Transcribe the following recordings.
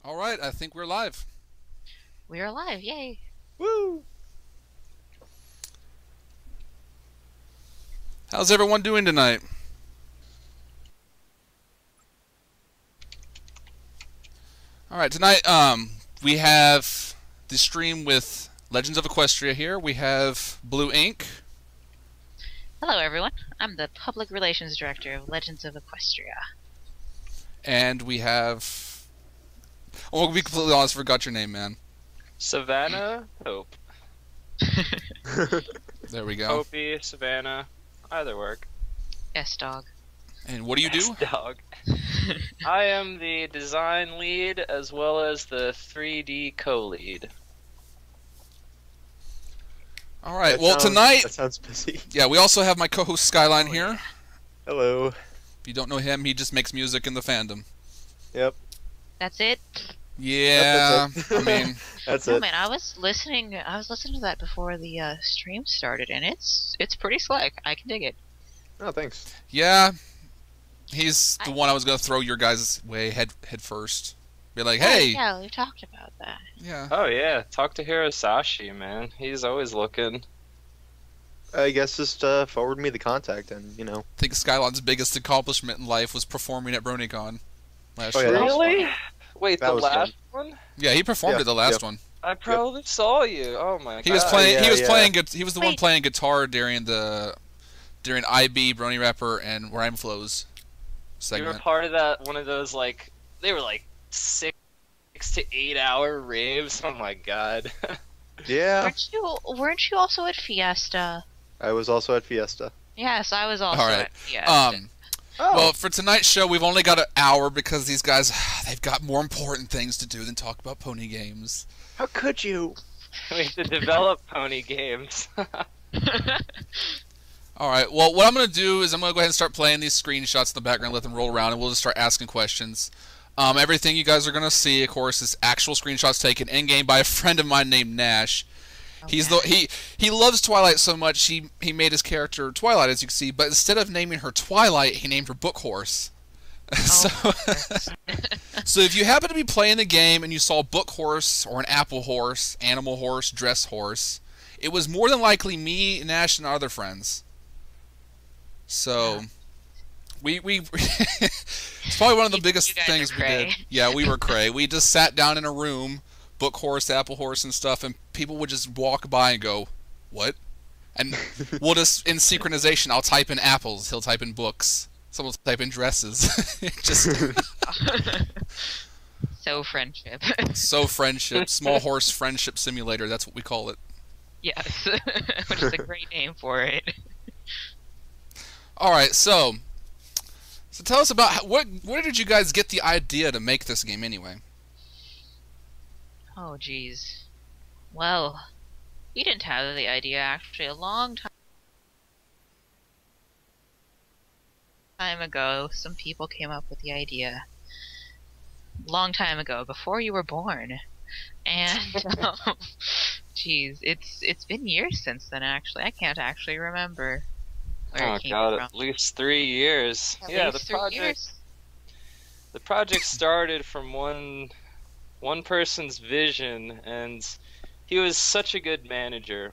All right, I think we're live. We're alive, yay! Woo! How's everyone doing tonight? All right, tonight we have the stream with Legends of Equestria here. We have Blue Ink, Hello, everyone. I'm the Public Relations Director of Legends of Equestria. and we have. Oh, to be completely honest, I forgot your name, man. SavanaPope. There we go. Popey, Savannah, either work. Yes, dog. And what do you do? Dog. I am the design lead as well as the 3D co-lead. All right. That Well, sounds- tonight, That sounds busy. yeah, we also have my co-host Skyline Oh, here. yeah. Hello. If you don't know him, he just makes music in the fandom. Yep. That's it? Yeah, That's I it. mean, That's Oh it. man, I was listening to that before the stream started, and it's pretty slick. I can dig it. Oh, thanks. yeah, he's the one I was gonna throw your guys' way head first. Be like, hey, Yeah, we talked about that. yeah. Oh yeah, talk to Hirosashi, man. He's always looking. I guess just forward me the contact and, I think Skyline's biggest accomplishment in life was performing at BronyCon last Oh, yeah, year. that was Really? Wait, That the was last one? Yeah, he performed Yeah, at the last yeah. one. I probably saw you. Oh my god. He was playing. he yeah, was yeah. playing. He was the one Wait. playing guitar during IB Brony Rapper and Rhyme Flows You were segment. part of that. One of those they were like 6 to 8 hour raves. Oh my god. Yeah. Weren't you also at Fiesta? I was also at Fiesta. Yes, I was also All right. at Fiesta. Oh. Well, for tonight's show, we've only got an hour because these guys, they've got more important things to do than talk about pony games. How could you? We have to develop pony games. All right. Well, what I'm going to do is I'm going to go ahead and start playing these screenshots in the background, let them roll around, and we'll just start asking questions. Everything you guys are going to see, of course, is actual screenshots taken in game by a friend of mine named Nash. He loves Twilight so much he made his character Twilight, as you can see, but instead of naming her Twilight, he named her Book Horse. So, so if you happen to be playing the game and you saw Book Horse or an Apple Horse, Animal Horse, Dress Horse, it was more than likely me, Nash, and our other friends. So we it's probably one of the biggest you guys things are we did. cray. Yeah, we were cray. We just sat down in a room, Book Horse, Apple Horse, and stuff, and people would just walk by and go, "What?" And we'll just in synchronization. I'll type in apples. He'll type in books. Someone will type in dresses. Just So friendship. so friendship, small horse friendship simulator. That's what we call it. Yes, which is a great name for it. All right, so tell us about where did you guys get the idea to make this game anyway? Oh, geez. Well, we didn't have the idea actually a long time ago. Some people came up with the idea. Long time ago, before you were born. And, geez, it's been years since then actually. I can't actually remember where Oh it came god, from. at least 3 years. At Yeah, least 3 years. the project started from one person's vision, and he was such a good manager,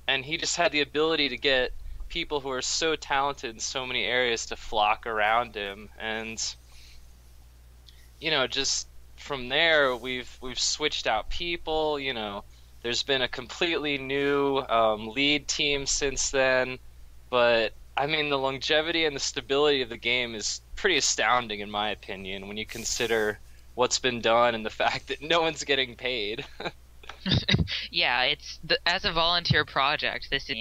and he just had the ability to get people who are so talented in so many areas to flock around him, and just from there we've switched out people. There's been a completely new lead team since then, but I mean, the longevity and the stability of the game is pretty astounding in my opinion when you consider what's been done and the fact that no one's getting paid. Yeah, as a volunteer project, this is,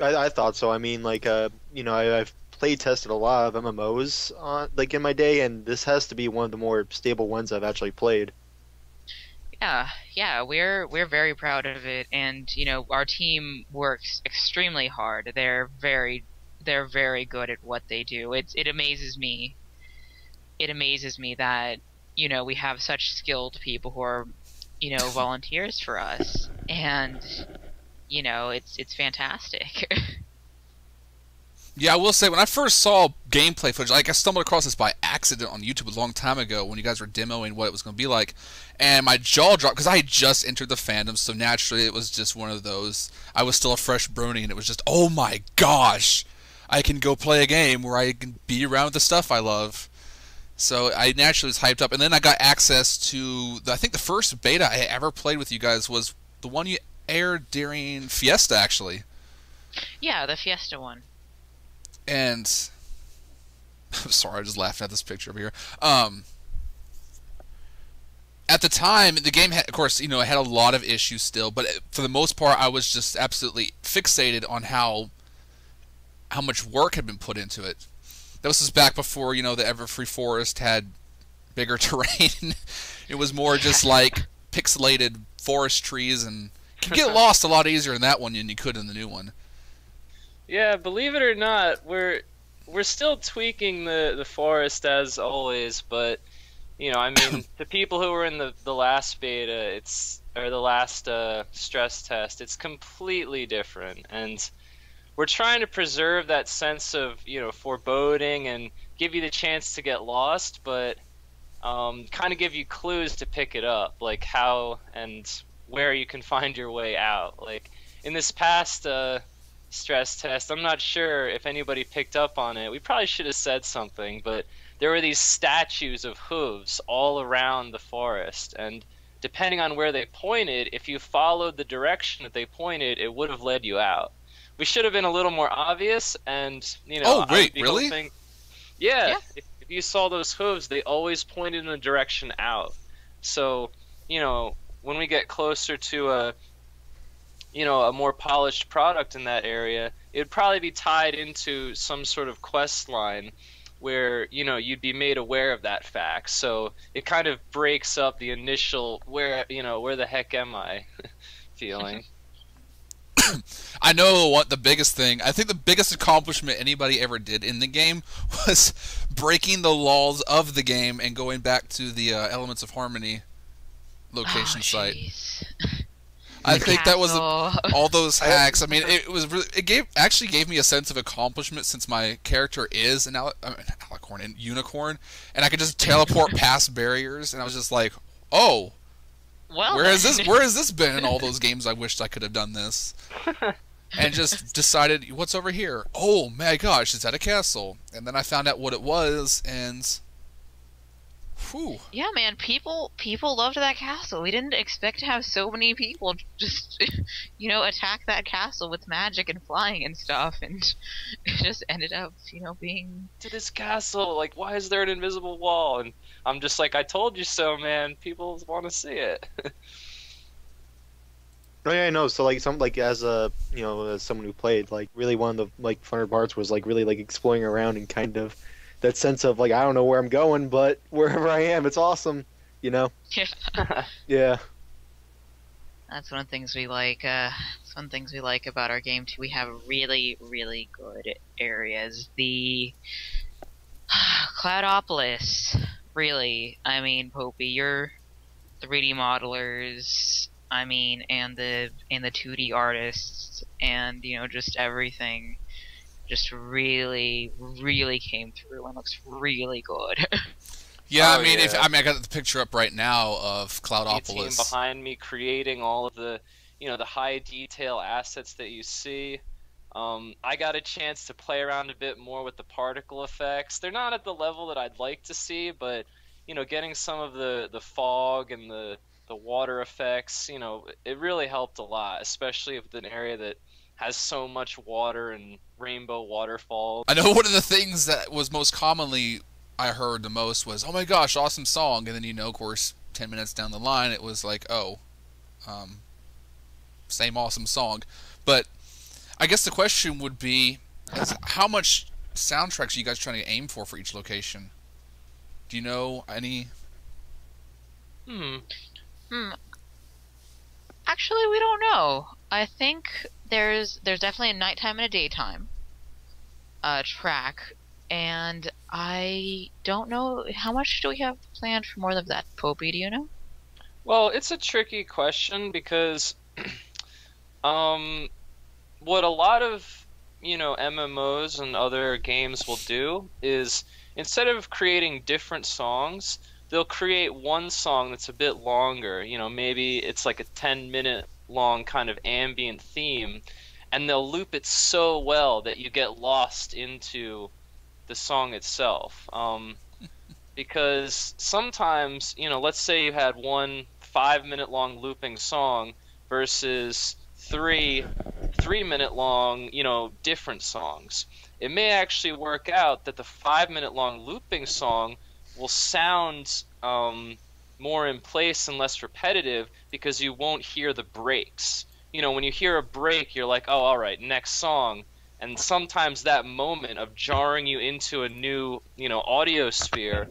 I thought so. I mean, I've play tested a lot of MMOs in my day, and this has to be one of the more stable ones I've actually played. Yeah, we're very proud of it, and our team works extremely hard. They're very good at what they do. It amazes me. It amazes me that we have such skilled people who are volunteers for us, and it's fantastic. Yeah, I will say when I first saw gameplay footage, like I stumbled across this by accident on YouTube a long time ago when you guys were demoing what it was going to be like, and my jaw dropped because I had just entered the fandom, so naturally it was just one of those. I was still a fresh brony, and it was just, oh my gosh, I can go play a game where I can be around with the stuff I love. So I naturally was hyped up, and then I got access to I think the first beta I ever played with you guys was the one you aired during Fiesta, actually. Yeah, the Fiesta one. And I'm sorry, I just laughing at this picture over here. At the time, the game had, of course, it had a lot of issues still, but for the most part, I was just absolutely fixated on how much work had been put into it. This was back before, the Everfree Forest had bigger terrain. It was more just like pixelated forest trees, and you can get lost a lot easier in that one than you could in the new one. Yeah, believe it or not, we're still tweaking the forest as always, but I mean, the people who were in the last beta, or the last stress test, it's completely different, and we're trying to preserve that sense of foreboding and give you the chance to get lost, but kind of give you clues to pick it up, like how and where you can find your way out. Like in this past stress test, I'm not sure if anybody picked up on it. We probably should have said something, but there were these statues of hooves all around the forest, and depending on where they pointed, if you followed the direction that they pointed, it would have led you out. We should have been a little more obvious, and Oh wait, really? Yeah. If you saw those hooves, they always pointed in the direction out. So when we get closer to a more polished product in that area, it'd probably be tied into some sort of quest line where you'd be made aware of that fact. So it kind of breaks up the initial where the heck am I feeling. I know what the biggest thing. I think the biggest accomplishment anybody ever did in the game was breaking the laws of the game and going back to the Elements of Harmony location site. I think that was all those hacks. I mean, it actually gave me a sense of accomplishment since my character is an alicorn and unicorn, and I could just teleport past barriers, and I was just like, oh, well, where has this been in all those games? I wished I could have done this, and just decided what's over here. Oh my gosh, is that a castle? And then I found out what it was, and whew. Yeah, man, people loved that castle. We didn't expect to have so many people just, attack that castle with magic and flying and stuff, and it just ended up, being... To this castle, like, why is there an invisible wall? And I'm just like, I told you so, man. People want to see it. Oh yeah, I know. So as as someone who played, like really one of the funner parts was really exploring around and kind of that sense of I don't know where I'm going, but wherever I am, it's awesome, Yeah. Yeah. That's one of the things we like. It's one of the things we like about our game too. We have really, really good areas. The Cloudopolis, really. I mean, Popey, your 3D modelers. I mean, and the 2D artists, and just everything. Just really, really came through and looks really good. Yeah, I mean, I got the picture up right now of Cloudopolis. The team behind me creating all of the, the high detail assets that you see. I got a chance to play around a bit more with the particle effects. They're not at the level that I'd like to see, but getting some of the fog and the water effects, it really helped a lot, especially with an area that has so much water and rainbow waterfalls. I know one of the things that was most commonly I heard the most was, oh my gosh, awesome song, and then of course 10 minutes down the line it was like, oh, same awesome song. But I guess the question would be is how much soundtracks are you guys trying to aim for each location? Do you know any? Actually, we don't know. I think there's definitely a nighttime and a daytime track, and I don't know how much do we have planned for more of that. Popey, do you know? Well, it's a tricky question because what a lot of MMOs and other games will do is instead of creating different songs, they'll create one song that's a bit longer. Maybe it's like a 10-minute long kind of ambient theme, and they'll loop it so well that you get lost into the song itself. Because sometimes, let's say you had one 5-minute long looping song versus three-minute long, different songs. It may actually work out that the 5-minute long looping song will sound more in place and less repetitive because you won't hear the breaks. When you hear a break, you're like, oh, all right, next song. And sometimes that moment of jarring you into a new, audio sphere,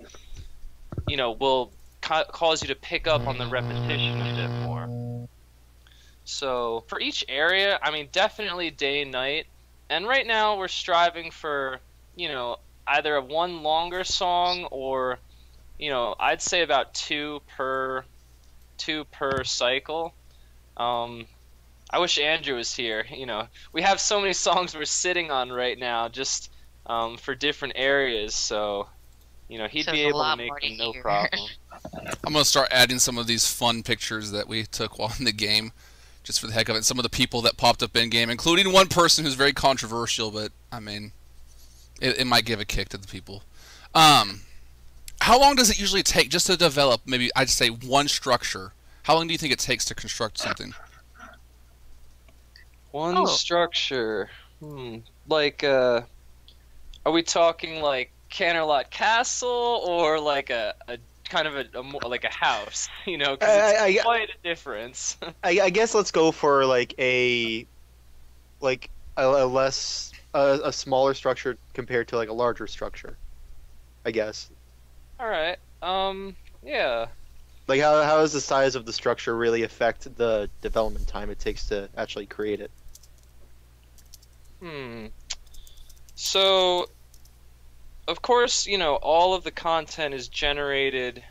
will cause you to pick up on the repetition a bit more. So for each area, I mean, definitely day and night. And right now we're striving for, either one longer song or, I'd say about two per cycle. I wish Andrew was here. We have so many songs we're sitting on right now, just for different areas. So, he'd be able to make them no problem. I'm gonna start adding some of these fun pictures that we took while in the game, just for the heck of it. Some of the people that popped up in game, including one person who's very controversial, but I mean, it might give a kick to the people. How long does it usually take just to develop? Maybe I'd say one structure. How long do you think it takes to construct something? One structure. Like, are we talking like Canterlot Castle or like a kind of like a house? Because it's quite a difference. I guess let's go for like a less a smaller structure compared to like a larger structure, I guess. All right. Yeah. Like how does the size of the structure really affect the development time it takes to actually create it? So, of course, all of the content is generated,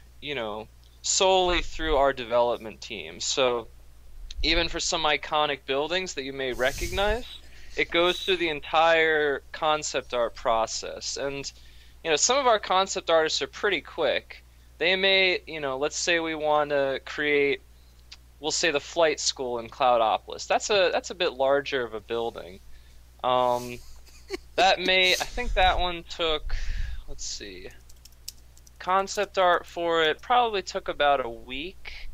solely through our development team. So, even for some iconic buildings that you may recognize, it goes through the entire concept art process. And, some of our concept artists are pretty quick. They may, let's say we want to create, we'll say the flight school in Cloudopolis. That's a bit larger of a building. I think that one took, let's see, concept art for it probably took about a week,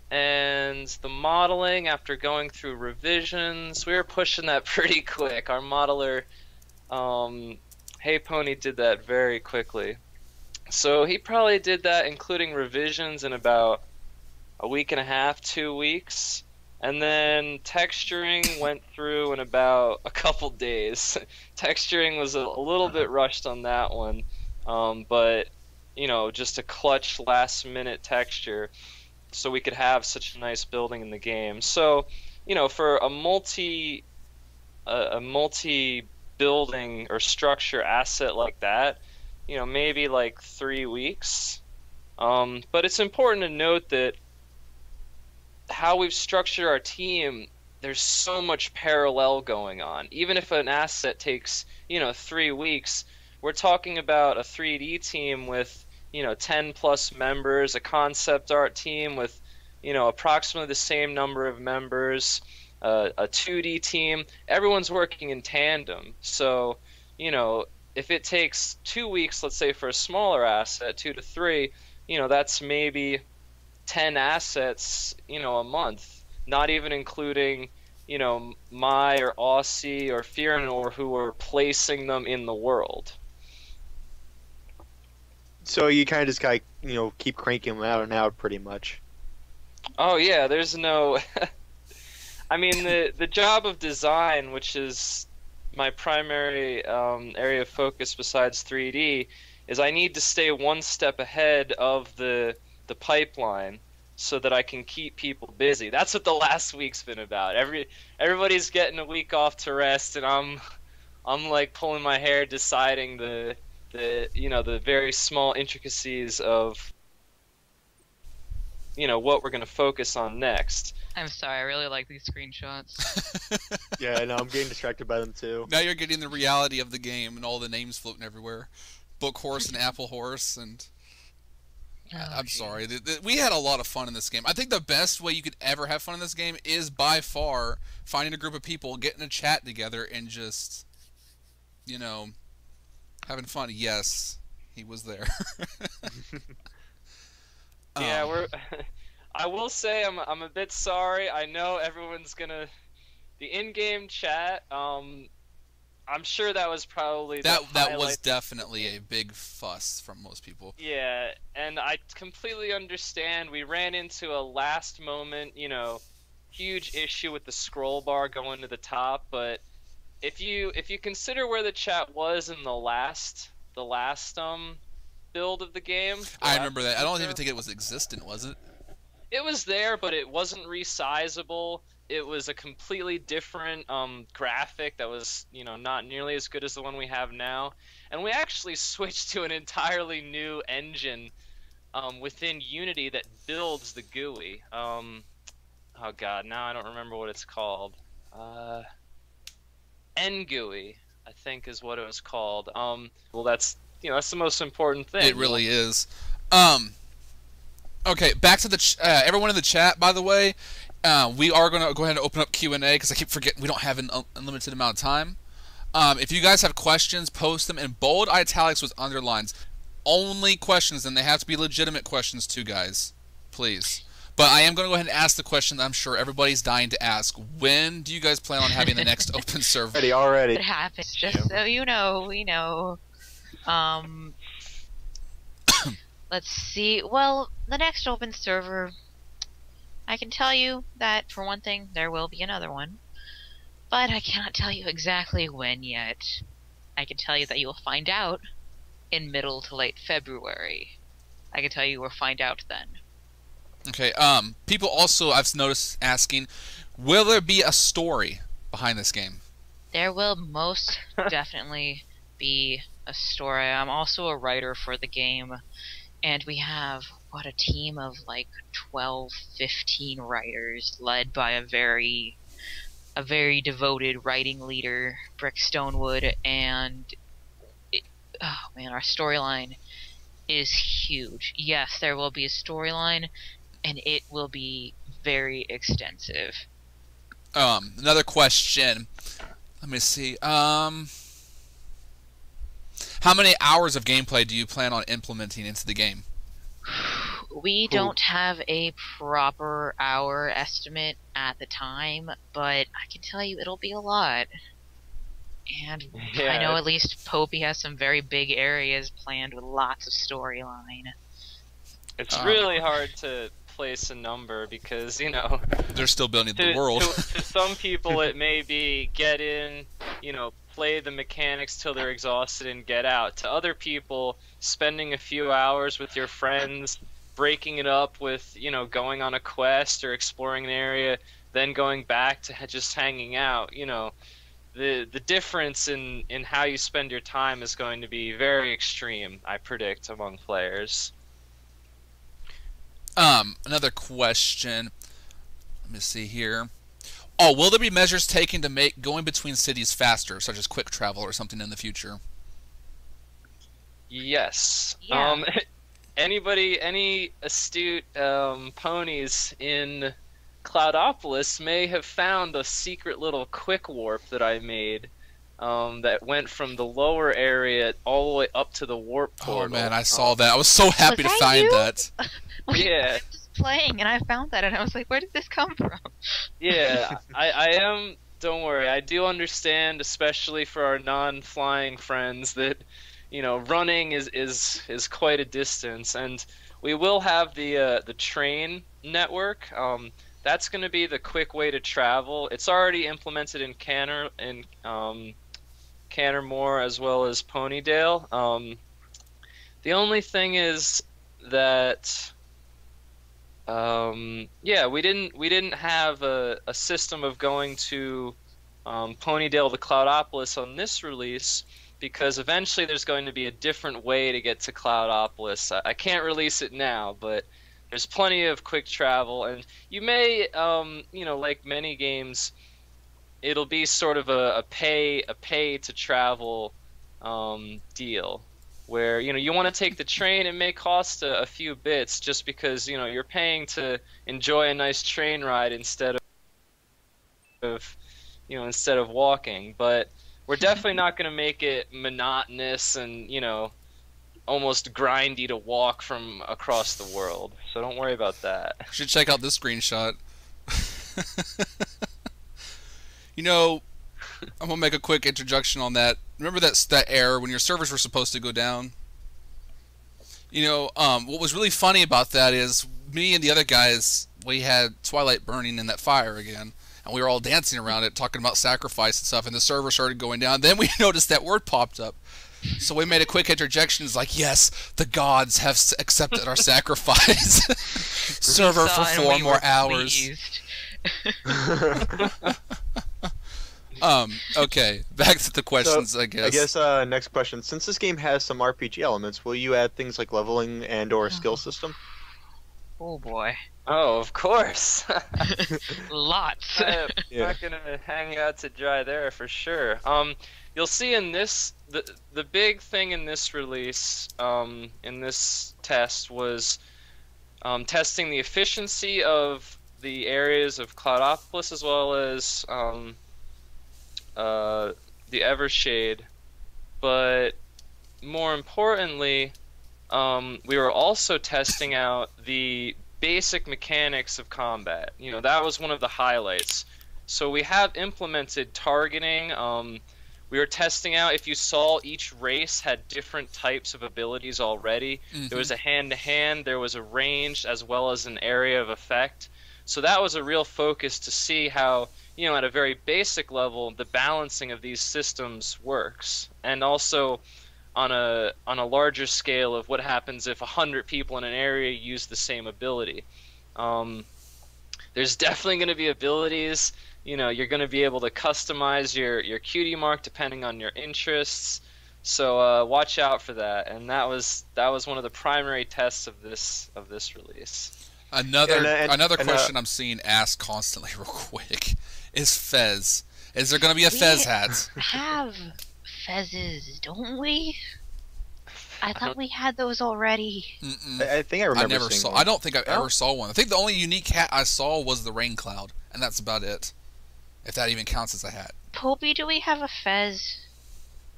and the modeling, after going through revisions, we were pushing that pretty quick. Our modeler, Hey Pony, did that very quickly. So he probably did that, including revisions, in about a week and a half, 2 weeks. And then texturing went through in about a couple days. Texturing was a little bit rushed on that one, but just a clutch last-minute texture, so we could have such a nice building in the game. So, for a multi-building or structure asset like that, maybe like 3 weeks. But it's important to note that how we've structured our team, there's so much parallel going on. Even if an asset takes, 3 weeks, we're talking about a 3D team with, 10 plus members, a concept art team with, approximately the same number of members, a 2D team. Everyone's working in tandem. So, if it takes 2 weeks, let's say for a smaller asset, 2 to 3, that's maybe 10 assets, a month, not even including, Mai or Aussie or Fiorinor who are placing them in the world. So you kind of just keep cranking them out and out pretty much. Oh yeah, there's no I mean, the job of design, which is my primary area of focus besides 3D, is I need to stay one step ahead of the pipeline so that I can keep people busy. That's what the last week's been about. Everybody's getting a week off to rest, and I'm like pulling my hair deciding the very small intricacies of what we're going to focus on next. I'm sorry, I really like these screenshots. Yeah, no, I'm getting distracted by them too. Now you're getting the reality of the game and all the names floating everywhere. Book Horse and Apple Horse and... I'm geez. sorry. We had a lot of fun in this game. I think the best way you could ever have fun in this game is by far finding a group of people, getting a chat together, and just, having fun. Yes, he was there. Yeah, I will say I'm a bit sorry. I know everyone's gonna the in-game chat. I'm sure that was probably that was highlight. definitely a big fuss from most people. Yeah, and I completely understand. We ran into a last moment, huge issue with the scroll bar going to the top. But if you consider where the chat was in the last build of the game, I remember that. I don't even think it was existent, was it? It was there, but it wasn't resizable. It was a completely different graphic that was, not nearly as good as the one we have now. And we actually switched to an entirely new engine within Unity that builds the GUI. Oh god, now I don't remember what it's called. NGUI, I think is what it was called. Well, that's the most important thing. It really is. Okay, back to everyone in the chat, by the way. We are going to go ahead and open up Q&A because I keep forgetting we don't have an unlimited amount of time. If you guys have questions, post them in bold italics with underlines. Only questions, and they have to be legitimate questions too, guys. Please. But I am going to go ahead and ask the question that I'm sure everybody's dying to ask. When do you guys plan on having the next open server? Already. It happens, just so you know, we know. Let's see. Well, the next open server, I can tell you that, for one thing, there will be another one. But I cannot tell you exactly when yet. I can tell you that you will find out in middle to late February. I can tell you we'll find out then. Okay, people also, I've noticed, asking, will there be a story behind this game? There will most definitely be a story. I'm also a writer for the game, and we have, a team of like 12, 15 writers, led by a very devoted writing leader, Brick Stonewood, and our storyline is huge. Yes, there will be a storyline, and it will be very extensive. Another question. Let me see. How many hours of gameplay do you plan on implementing into the game? We don't have a proper hour estimate at the time, but I can tell you it'll be a lot. And Yeah, I know at least Popey has some very big areas planned with lots of storyline. It's really hard to place a number because, They're still building the world. to some people it may be get in, play the mechanics till they're exhausted and get out. To other people, spending a few hours with your friends, breaking it up with, going on a quest or exploring an area, then going back to just hanging out. The difference in how you spend your time is going to be very extreme, I predict, among players. Another question. Let me see here. Oh, will there be measures taken to make going between cities faster, such as quick travel or something in the future? Yes. Yeah. Any astute ponies in Cloudopolis may have found a secret little quick warp that I made that went from the lower area all the way up to the warp portal. Oh man, I saw that. I was so happy to that find you? that. Yeah. I was just playing and I found that and I was like, where did this come from? Yeah, I am. Don't worry, I do understand, especially for our non-flying friends, that running is quite a distance, and we will have the train network. That's going to be the quick way to travel. It's already implemented in Cantermore as well as Ponydale. The only thing is that we didn't have a system of going to Ponydale to Cloudopolis on this release, because eventually there's going to be a different way to get to Cloudopolis. I can't release it now, but There's plenty of quick travel, and you may, like many games, it'll be sort of a pay to travel deal, where you want to take the train. It may cost a few bits just because you're paying to enjoy a nice train ride instead of walking. But we're definitely not going to make it monotonous and almost grindy to walk from across the world. So don't worry about that. You should check out this screenshot. I'm gonna make a quick introduction on that. Remember that error when your servers were supposed to go down? What was really funny about that is me and the other guys, we had Twilight burning in that fire again, and we were all dancing around it, talking about sacrifice and stuff, and the server started going down. Then we noticed that word popped up. So we made a quick interjection. It's like, yes, the gods have accepted our sacrifice. Server for 4 more hours. Okay, back to the questions, So, I guess. Next question. Since this game has some RPG elements, will you add things like leveling and or a skill system? Oh boy. Oh, of course. Lots. I'm not gonna hang out to dry there for sure. You'll see in this the big thing in this release, in this test was testing the efficiency of the areas of Cloudopolis as well as the Evershade, but more importantly, we were also testing out the basic mechanics of combat. That was one of the highlights. So we have implemented targeting. We were testing out if you saw each race had different types of abilities already. Mm-hmm. There was a hand-to-hand, there was a range, as well as an area of effect. So that was a real focus to see how, at a very basic level, the balancing of these systems works. And also on a larger scale of what happens if 100 people in an area use the same ability. There's definitely going to be abilities. You're going to be able to customize your cutie mark depending on your interests. So watch out for that. And that was one of the primary tests of this release. Another question I'm seeing asked constantly, real quick, is Fez. Is there going to be a Fez hat? We have Fezes, don't we? I thought we had those already. I think I remember seeing one. I don't think I ever saw one. I think the only unique hat I saw was the Rain Cloud, and that's about it. If that even counts as a hat. Popey, do we have a Fez?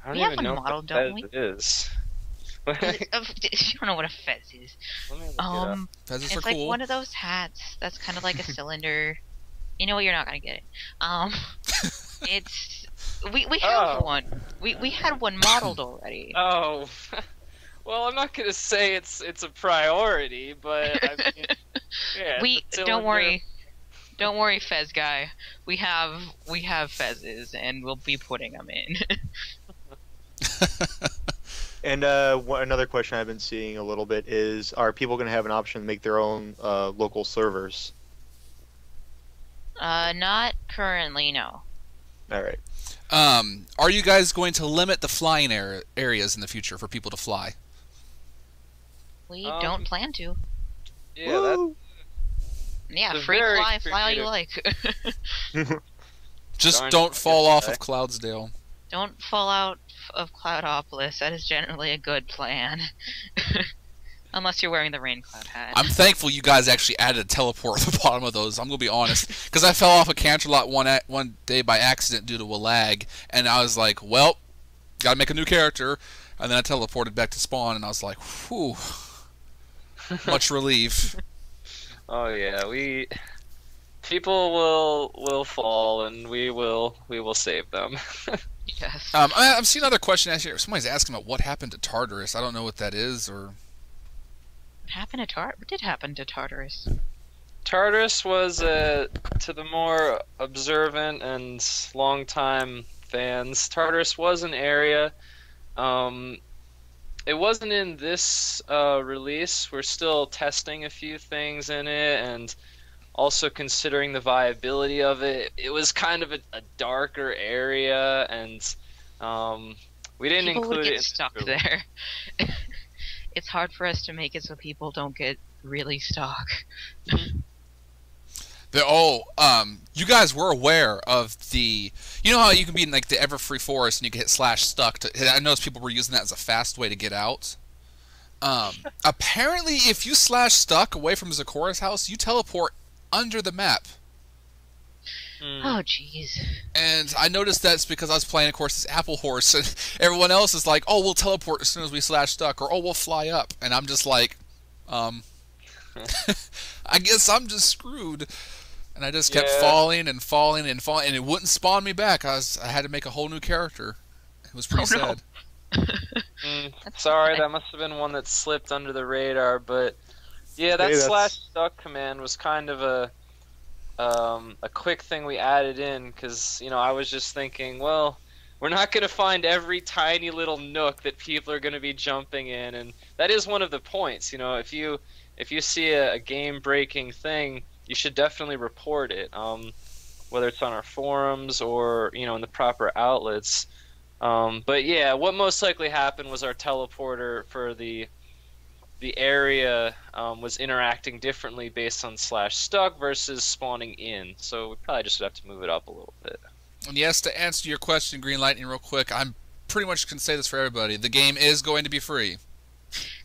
I don't We have even one know model, what don't Fez we? is. You don't know what a Fez is. Let me look it up. Fezes It's are like cool. one of those hats that's kind of like a cylinder. You know what? You're not gonna get it. It's we have one. We had one modeled already. Oh, well, I'm not gonna say it's a priority, but I mean, yeah. Don't worry, Fez guy. We have Fezes, and we'll be putting them in. And another question I've been seeing a little bit is, are people going to have an option to make their own local servers? Not currently, no. All right. Are you guys going to limit the flying areas in the future for people to fly? We don't plan to. Yeah, that. Yeah, It's a free very fly all you creative- like. Just Darn don't fall off okay. of Cloudsdale. Don't fall out of Cloudopolis. That is generally a good plan. Unless you're wearing the rain cloud hat. I'm thankful you guys actually added a teleport at the bottom of those. I'm going to be honest. Because I fell off a Canterlot one day by accident due to a lag. And I was like, well, got to make a new character. And then I teleported back to spawn. And I was like, whew. Much relief. Oh yeah, people will fall, and we will save them. Yes. I've seen another question asked here. Somebody's asking about what happened to Tartarus. I don't know what that is, or... What did happen to Tartarus? Tartarus was, to the more observant and long-time fans, Tartarus was an area. It wasn't in this release. We're still testing a few things in it, and also considering the viability of it. It was kind of a darker area, and we didn't People include would it get in stuck the there. it's hard for us to make it so people don't get really stuck. You guys were aware of the, you know how you can be in like the Everfree Forest and you can hit /stuck I noticed people were using that as a fast way to get out. Apparently if you /stuck away from Zeccora's house, you teleport under the map. Oh, jeez. And I noticed that's because I was playing, of course, this Apple Horse, and everyone else is like, oh, we'll teleport as soon as we /stuck, or oh, we'll fly up. And I'm just like, I guess I'm just screwed. And I just kept falling and falling and falling, and it wouldn't spawn me back. I had to make a whole new character. It was pretty sad. Sorry, that must have been one that slipped under the radar, but yeah, that /stuck command was kind of a quick thing we added in, because I was just thinking, well, we're not going to find every tiny little nook that people are going to be jumping in, and that is one of the points. If you see a game-breaking thing, you should definitely report it, whether it's on our forums or in the proper outlets. But yeah, what most likely happened was our teleporter for the area was interacting differently based on /stuck versus spawning in, so we probably just would have to move it up a little bit. And yes, to answer your question, Green Lightning, real quick, I'm pretty much can say this for everybody: the game is going to be free,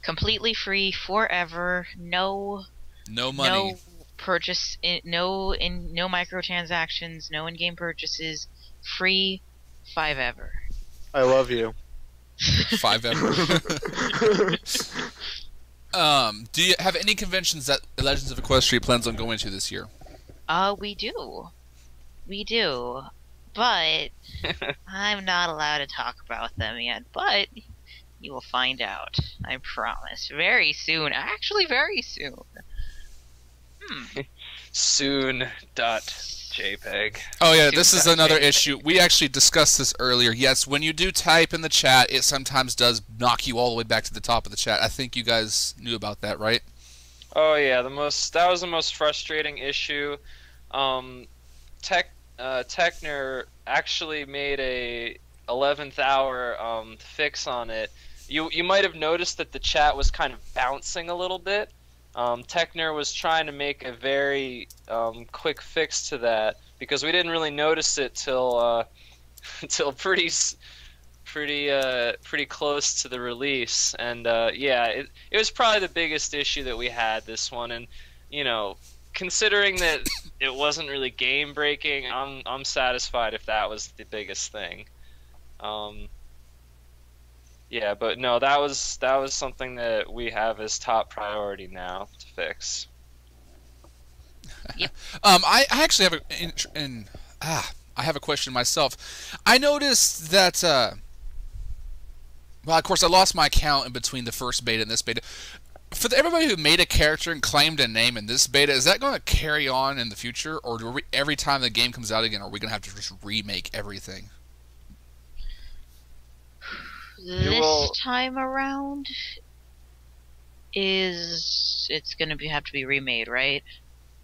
completely free forever. No money, no purchase, no microtransactions, no in-game purchases, free 5 ever. I love you. 5 ever. Do you have any conventions that Legends of Equestria plans on going to this year? We do, but I'm not allowed to talk about them yet. But you will find out. I promise. Very soon. Actually, very soon. Soon.jpg. Oh yeah, this is another issue. We actually discussed this earlier. Yes, when you do type in the chat, it sometimes does knock you all the way back to the top of the chat. I think you guys knew about that, right? Oh yeah, that was the most frustrating issue. Techner actually made a 11th hour fix on it. You might have noticed that the chat was kind of bouncing a little bit. Techner was trying to make a very quick fix to that, because we didn't really notice it till pretty close to the release, and yeah, it was probably the biggest issue that we had this one, and considering that it wasn't really game breaking, I'm satisfied if that was the biggest thing. Yeah, but no, that was something that we have as top priority now to fix. Yep. I actually have I have a question myself. I noticed that well, of course, I lost my account in between the first beta and this beta. For everybody who made a character and claimed a name in this beta, is that going to carry on in the future, or every time the game comes out again, are we going to have to just remake everything? This time around, it's going to have to be remade, right?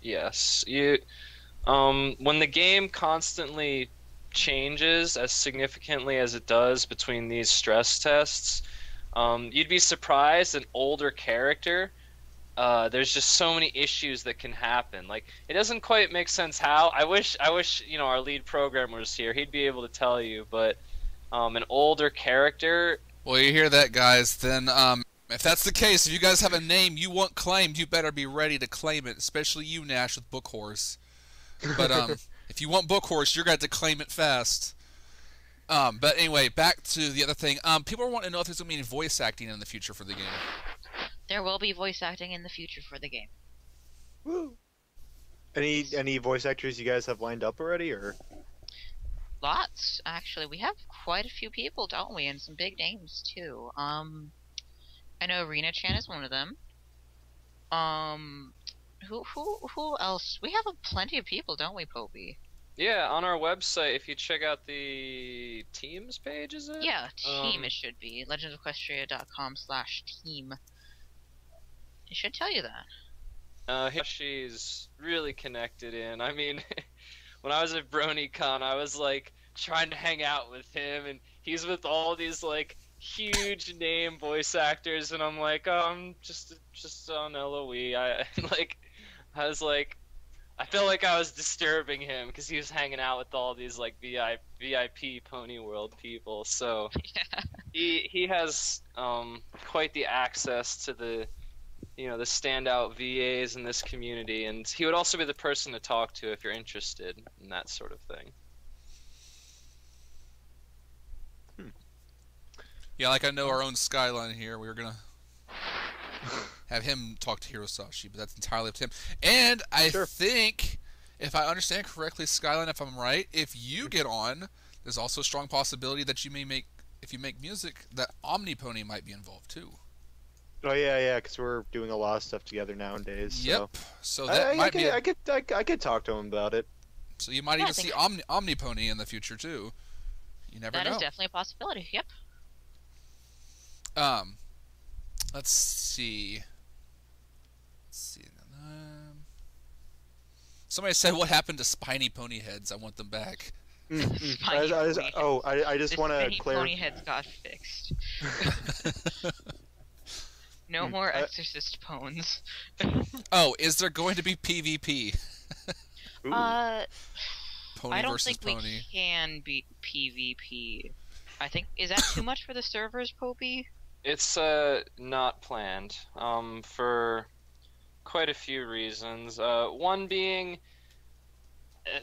Yes. When the game constantly changes as significantly as it does between these stress tests, you'd be surprised an older character. There's just so many issues that can happen. Like, it doesn't quite make sense how. I wish our lead programmer was here. He'd be able to tell you, but an older character. Well, you hear that, guys? Then, if that's the case, if you guys have a name you want claimed, you better be ready to claim it. Especially you, Nash, with Book Horse. But if you want Book Horse, you're going to have to claim it fast. But anyway, back to the other thing. People are wanting to know if there's going to be any voice acting in the future for the game. There will be voice acting in the future for the game. Woo! Any voice actors you guys have lined up already, or? Lots, actually. We have quite a few people, don't we? And some big names too. I know Rena-chan is one of them. Who else? We have plenty of people, don't we, Popey? Yeah, on our website, if you check out the teams page, is it? Yeah, team it should be. legendsofequestria.com/team. It should tell you that. She's really connected in. I mean, when I was at BronyCon, I was like trying to hang out with him, and he's with all these like huge name voice actors, and I'm like, oh, I'm just on LOE. I was like, I felt like I was disturbing him because he was hanging out with all these like VIP Pony World people. So Yeah. he has quite the access to the the standout VAs in this community, and he would also be the person to talk to if you're interested in that sort of thing. Yeah, like I know our own Skyline here. We were gonna have him talk to Hirosashi, but that's entirely up to him. And I think, if I understand correctly, Skyline, if I'm right, if you get on, there's also a strong possibility that you may make, if you make music, that Omni Pony might be involved too. Oh yeah, because we're doing a lot of stuff together nowadays. Yep. So that might be. I could talk to him about it. So you might even see Omni Pony in the future too. You never know. That is definitely a possibility. Yep. Let's see. Somebody said, "What happened to spiny pony heads? I want them back." I just want to clarify. Pony heads got fixed. No more Exorcist pones. Oh, is there going to be PvP? Pony I don't versus think pony. we can be PvP. I think, is that too much for the servers, Popey? It's not planned for quite a few reasons. One being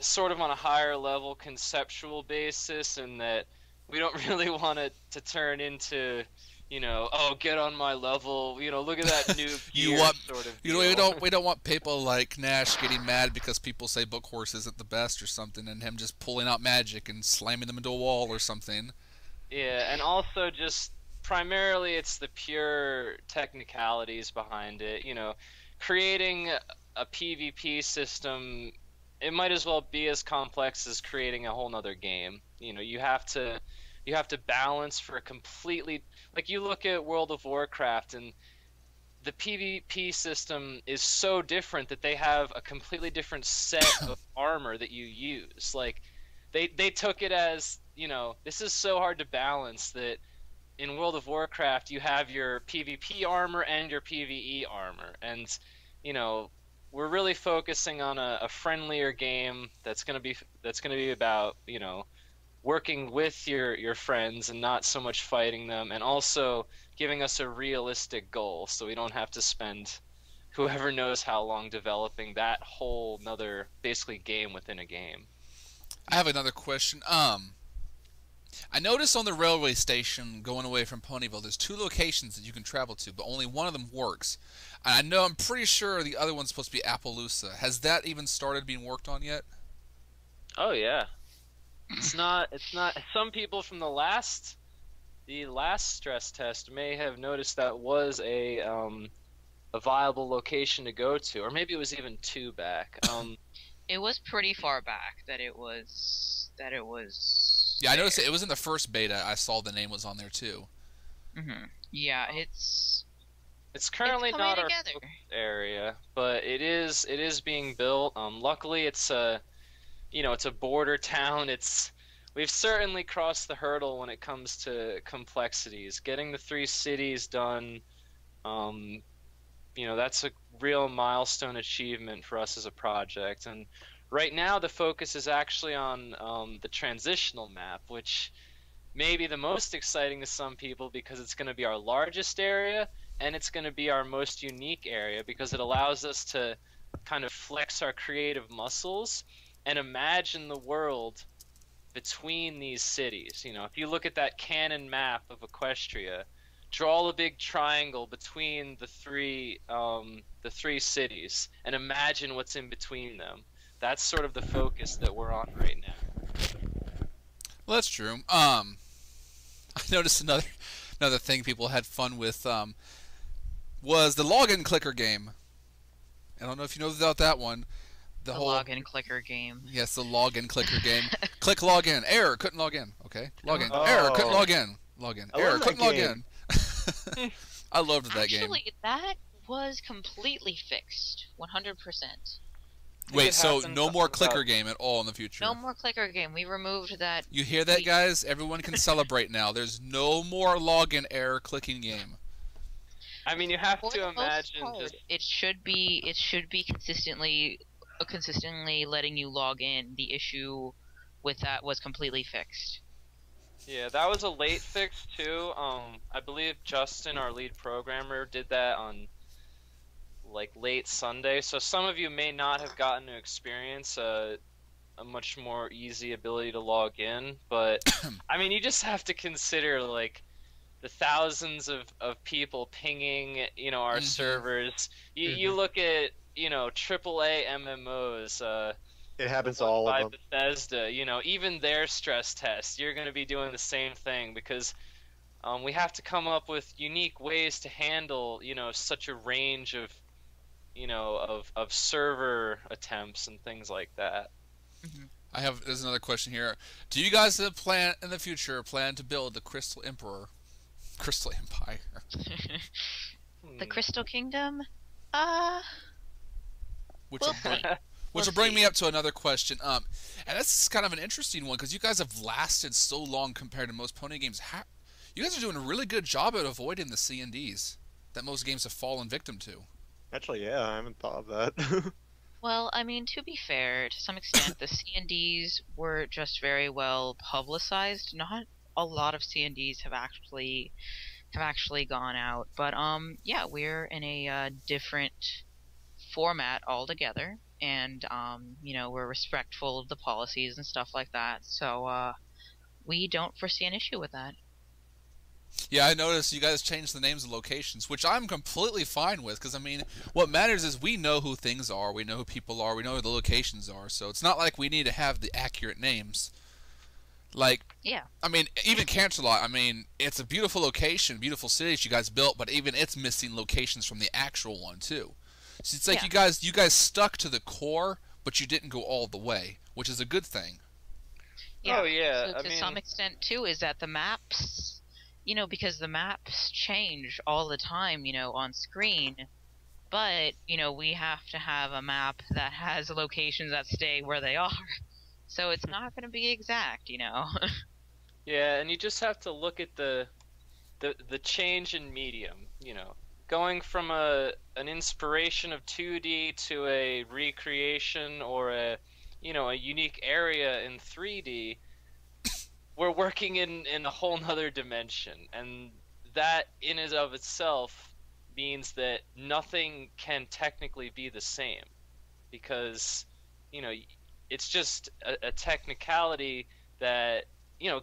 sort of on a higher level conceptual basis, in that we don't really want it to turn into, oh, get on my level, look at that new sort of deal. We don't want people like Nash getting mad because people say Book Horse isn't the best or something, and him just pulling out magic and slamming them into a wall or something. Yeah, and also just primarily it's the pure technicalities behind it. Creating a PvP system, it might as well be as complex as creating a whole nother game. You have to balance for a completely, like, you look at World of Warcraft, and the PvP system is so different that they have a completely different set of armor that you use. Like, they took it as, this is so hard to balance that in World of Warcraft you have your PvP armor and your PvE armor, and we're really focusing on a friendlier game that's gonna be about working with your friends and not so much fighting them, and also giving us a realistic goal so we don't have to spend whoever knows how long developing that whole nother basically game within a game. I have another question. I noticed on the railway station going away from Ponyville, there's 2 locations that you can travel to, but only one of them works. And I'm pretty sure the other one's supposed to be Appaloosa. Has that even started being worked on yet? Oh yeah. It's not. Some people from the last stress test may have noticed that was a viable location to go to, or maybe it was even 2 back. It was pretty far back that it was. Yeah, I noticed it was in the first beta. I saw the name was on there too. Yeah, it's currently not our together. area, but it is being built. Luckily, it's a border town. We've certainly crossed the hurdle when it comes to complexities. Getting the 3 cities done, that's a real milestone achievement for us as a project. And right now, the focus is actually on the transitional map, which may be the most exciting to some people because it's going to be our largest area, and it's going to be our most unique area because it allows us to kind of flex our creative muscles and imagine the world between these cities. If you look at that canon map of Equestria, draw a big triangle between the three cities and imagine what's in between them. That's sort of the focus that we're on right now. Well, that's true. I noticed another thing people had fun with was the login clicker game. I don't know if you know about that one. The whole login clicker game. Yes, the login clicker game. Click login. Error. Couldn't log in. Okay. Login. Oh. Error. Couldn't log in. Login. I Error. love that Couldn't log game. in. I loved that game. Actually, that was completely fixed. 100%. think Wait, it so happened no more about- clicker game at all in the future? No more clicker game. We removed that. You hear that, guys? Everyone can celebrate now. There's no more login error clicking game. I mean, you have For to the most imagine part, just it should be consistently letting you log in. The issue with that was completely fixed. yeah, that was a late fix too. I believe Justin, our lead programmer, did that on like late Sunday. So some of you may not have gotten to experience a much more easy ability to log in, but I mean, you just have to consider like the thousands of people pinging, our servers. You look at, AAA MMOs, It happens to one all by of them. Bethesda, even their stress tests, you're going to be doing the same thing because we have to come up with unique ways to handle, such a range of, of server attempts and things like that. There's another question here. Do you guys in the future plan to build the Crystal Empire? The Crystal Kingdom? Which We'll will bring, see. which will bring me up to another question. And this is kind of an interesting one because you guys have lasted so long compared to most pony games. You guys are doing a really good job at avoiding the C&Ds that most games have fallen victim to. Actually, yeah, I haven't thought of that. Well, I mean, to be fair, to some extent, the C&Ds were just very well publicized. Not a lot of C&Ds have actually gone out, but yeah, we're in a different format altogether, and we're respectful of the policies and stuff like that. So we don't foresee an issue with that. Yeah, I noticed you guys changed the names of locations, which I'm completely fine with, because, I mean, what matters is we know who things are, we know who people are, we know who the locations are, so it's not like we need to have the accurate names. Like, Yeah. I mean, even Canterlot, I mean, it's a beautiful location, beautiful city that you guys built, but even it's missing locations from the actual one, too. So it's like Yeah. you guys stuck to the core, but you didn't go all the way, which is a good thing. Yeah. Oh, yeah, So I to mean- some extent too is that the maps, because the maps change all the time, on screen. But, we have to have a map that has locations that stay where they are. So it's not going to be exact, Yeah, and you just have to look at the change in medium, going from an inspiration of 2D to a recreation or a unique area in 3D. We're working in a whole nother dimension, and that in and of itself means that nothing can technically be the same, because it's just a technicality that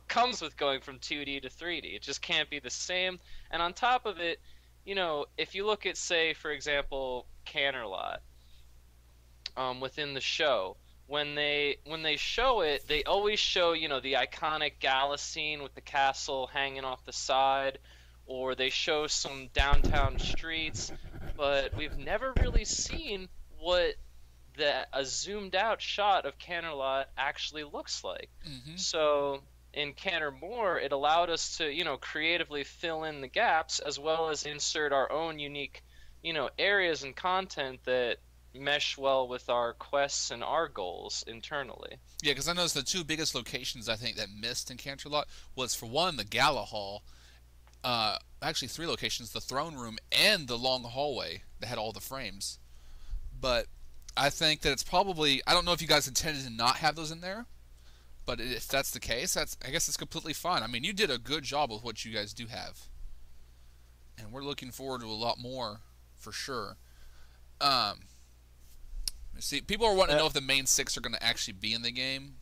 comes with going from 2D to 3D. It just can't be the same. And on top of it, if you look at, say, for example, Canterlot, within the show, when they show it, they always show the iconic gala scene with the castle hanging off the side, or they show some downtown streets, but we've never really seen what a zoomed out shot of Canterlot actually looks like. So in Cantermore, it allowed us to creatively fill in the gaps, as well as insert our own unique areas and content that mesh well with our quests and our goals internally. Yeah, because I noticed the two biggest locations I think that missed in Canterlot was, for one, the Gala Hall. Actually, three locations: the throne room and the long hallway that had all the frames. But I think that it's probably, I don't know if you guys intended to not have those in there, but if that's the case, I guess it's completely fine. I mean, you did a good job with what you guys do have, and we're looking forward to a lot more for sure. See, people are wanting to know if the main six are going to actually be in the game.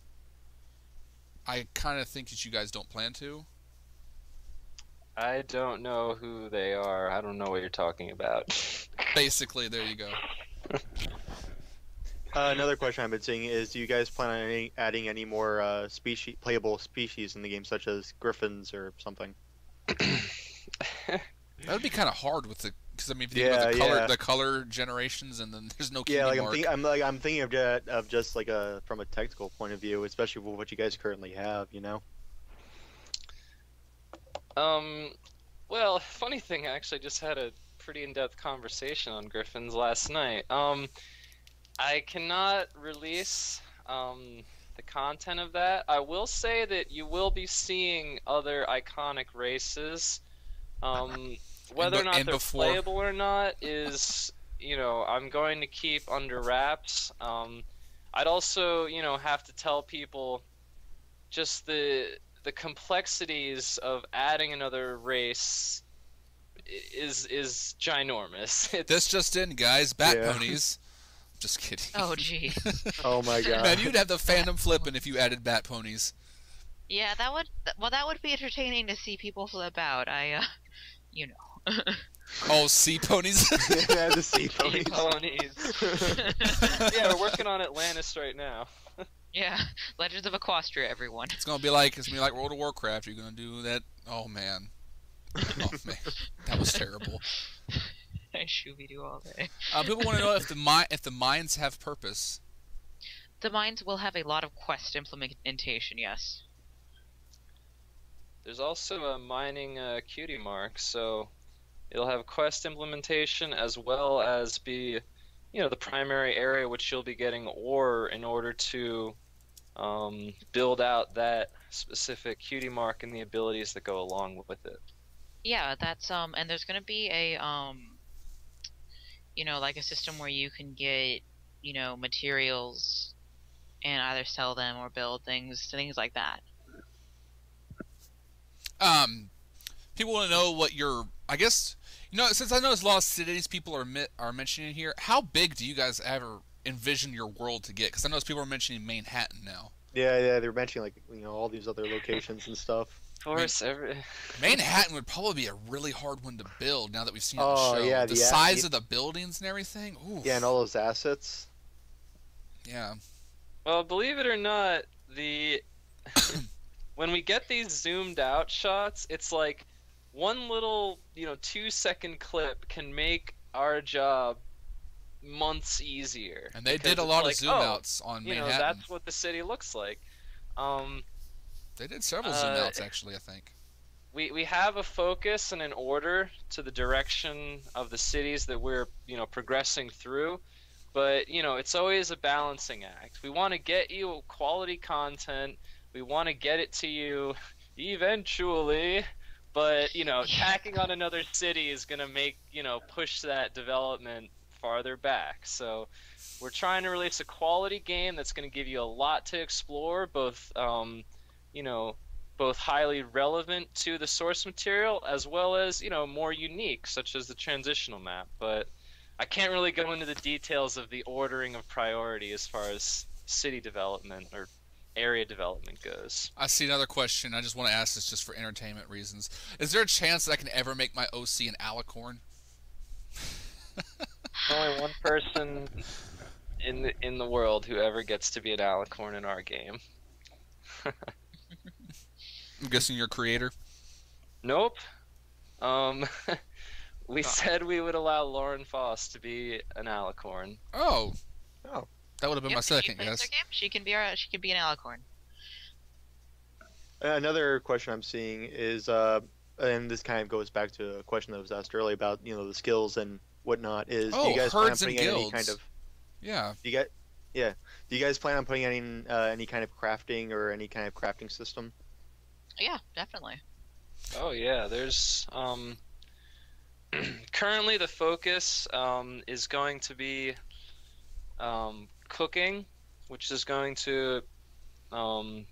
I kind of think that you guys don't plan to. I don't know who they are. I don't know what you're talking about. Basically, there you go. Another question I've been seeing is, do you guys plan on adding any more playable species in the game, such as griffins or something? That would be kind of hard with because I mean, if you think about the color generations, and then there's no Yeah, cutie like mark. I'm thinking of just like from a technical point of view, especially with what you guys currently have, Well, funny thing, I actually just had a pretty in-depth conversation on griffins last night. I cannot release the content of that. I will say that you will be seeing other iconic races. Whether or not and they're before playable or not is, I'm going to keep under wraps. I'd also, have to tell people just the complexities of adding another race is ginormous. this just in, guys, bat Yeah. ponies. Just kidding. Oh, gee. Oh my god. Man, you'd have the fandom flipping if you added bat ponies. Yeah, that would be entertaining to see people flip out. You know. Oh, sea ponies. Yeah, the sea ponies. Yeah, we're working on Atlantis right now. Yeah, Legends of Equestria, everyone. It's gonna be like World of Warcraft. You're gonna do that. Oh man. Oh man, that was terrible. I Shooby-Doo all day. People want to know if the mines have purpose. The mines will have a lot of quest implementation, yes. There's also a mining cutie mark, so it'll have quest implementation as well as be, the primary area which you'll be getting ore in order to build out that specific cutie mark and the abilities that go along with it. Yeah, that's and there's gonna be a like a system where you can get, materials and either sell them or build things like that. People want to know what your, I guess, since I know there's a lot of cities people are mentioning here, how big do you guys ever envision your world to get? Because I know people are mentioning Manhattan now. Yeah, they're mentioning all these other locations and stuff. Of course, Manhattan would probably be a really hard one to build now that we've seen it on Oh, the show. yeah, the size of the buildings and everything. Oof. Yeah, and all those assets. Yeah. Well, believe it or not, when we get these zoomed out shots, it's like one little, 2-second clip can make our job months easier. And they did a lot of zoom outs on Manhattan. That's what the city looks like. They did several zoom outs, actually, I think. We have a focus and an order to the direction of the cities that we're, progressing through. But, it's always a balancing act. We want to get you quality content. We want to get it to you eventually. But, tacking on another city is going to make, push that development farther back. So we're trying to release a quality game that's going to give you a lot to explore, both, both highly relevant to the source material as well as, more unique, such as the transitional map. But I can't really go into the details of the ordering of priority as far as city development or area development goes. I see another question. I just want to ask this just for entertainment reasons. Is there a chance that I can ever make my OC an alicorn? Only one person in the world who ever gets to be an alicorn in our game. I'm guessing you're a creator? Nope. We said we would allow Lauren Foss to be an alicorn. Oh. Oh. That would have been my second guess. She can be an alicorn. Another question I'm seeing is, and this kind of goes back to a question that was asked earlier about the skills and whatnot. Is do you guys plan on herds and putting any guilds. kind of Yeah. do you guys plan on putting any kind of crafting or any kind of crafting system? Yeah, definitely. Oh yeah, there's currently the focus is going to be cooking, which is going to kind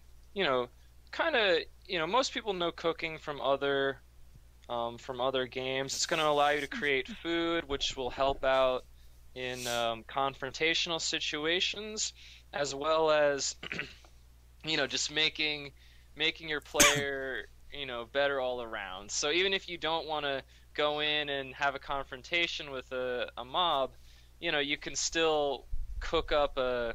of most people know cooking from other games. It's going to allow you to create food, which will help out in confrontational situations, as well as just making your player better all around. So even if you don't want to go in and have a confrontation with a mob, you can still cook up a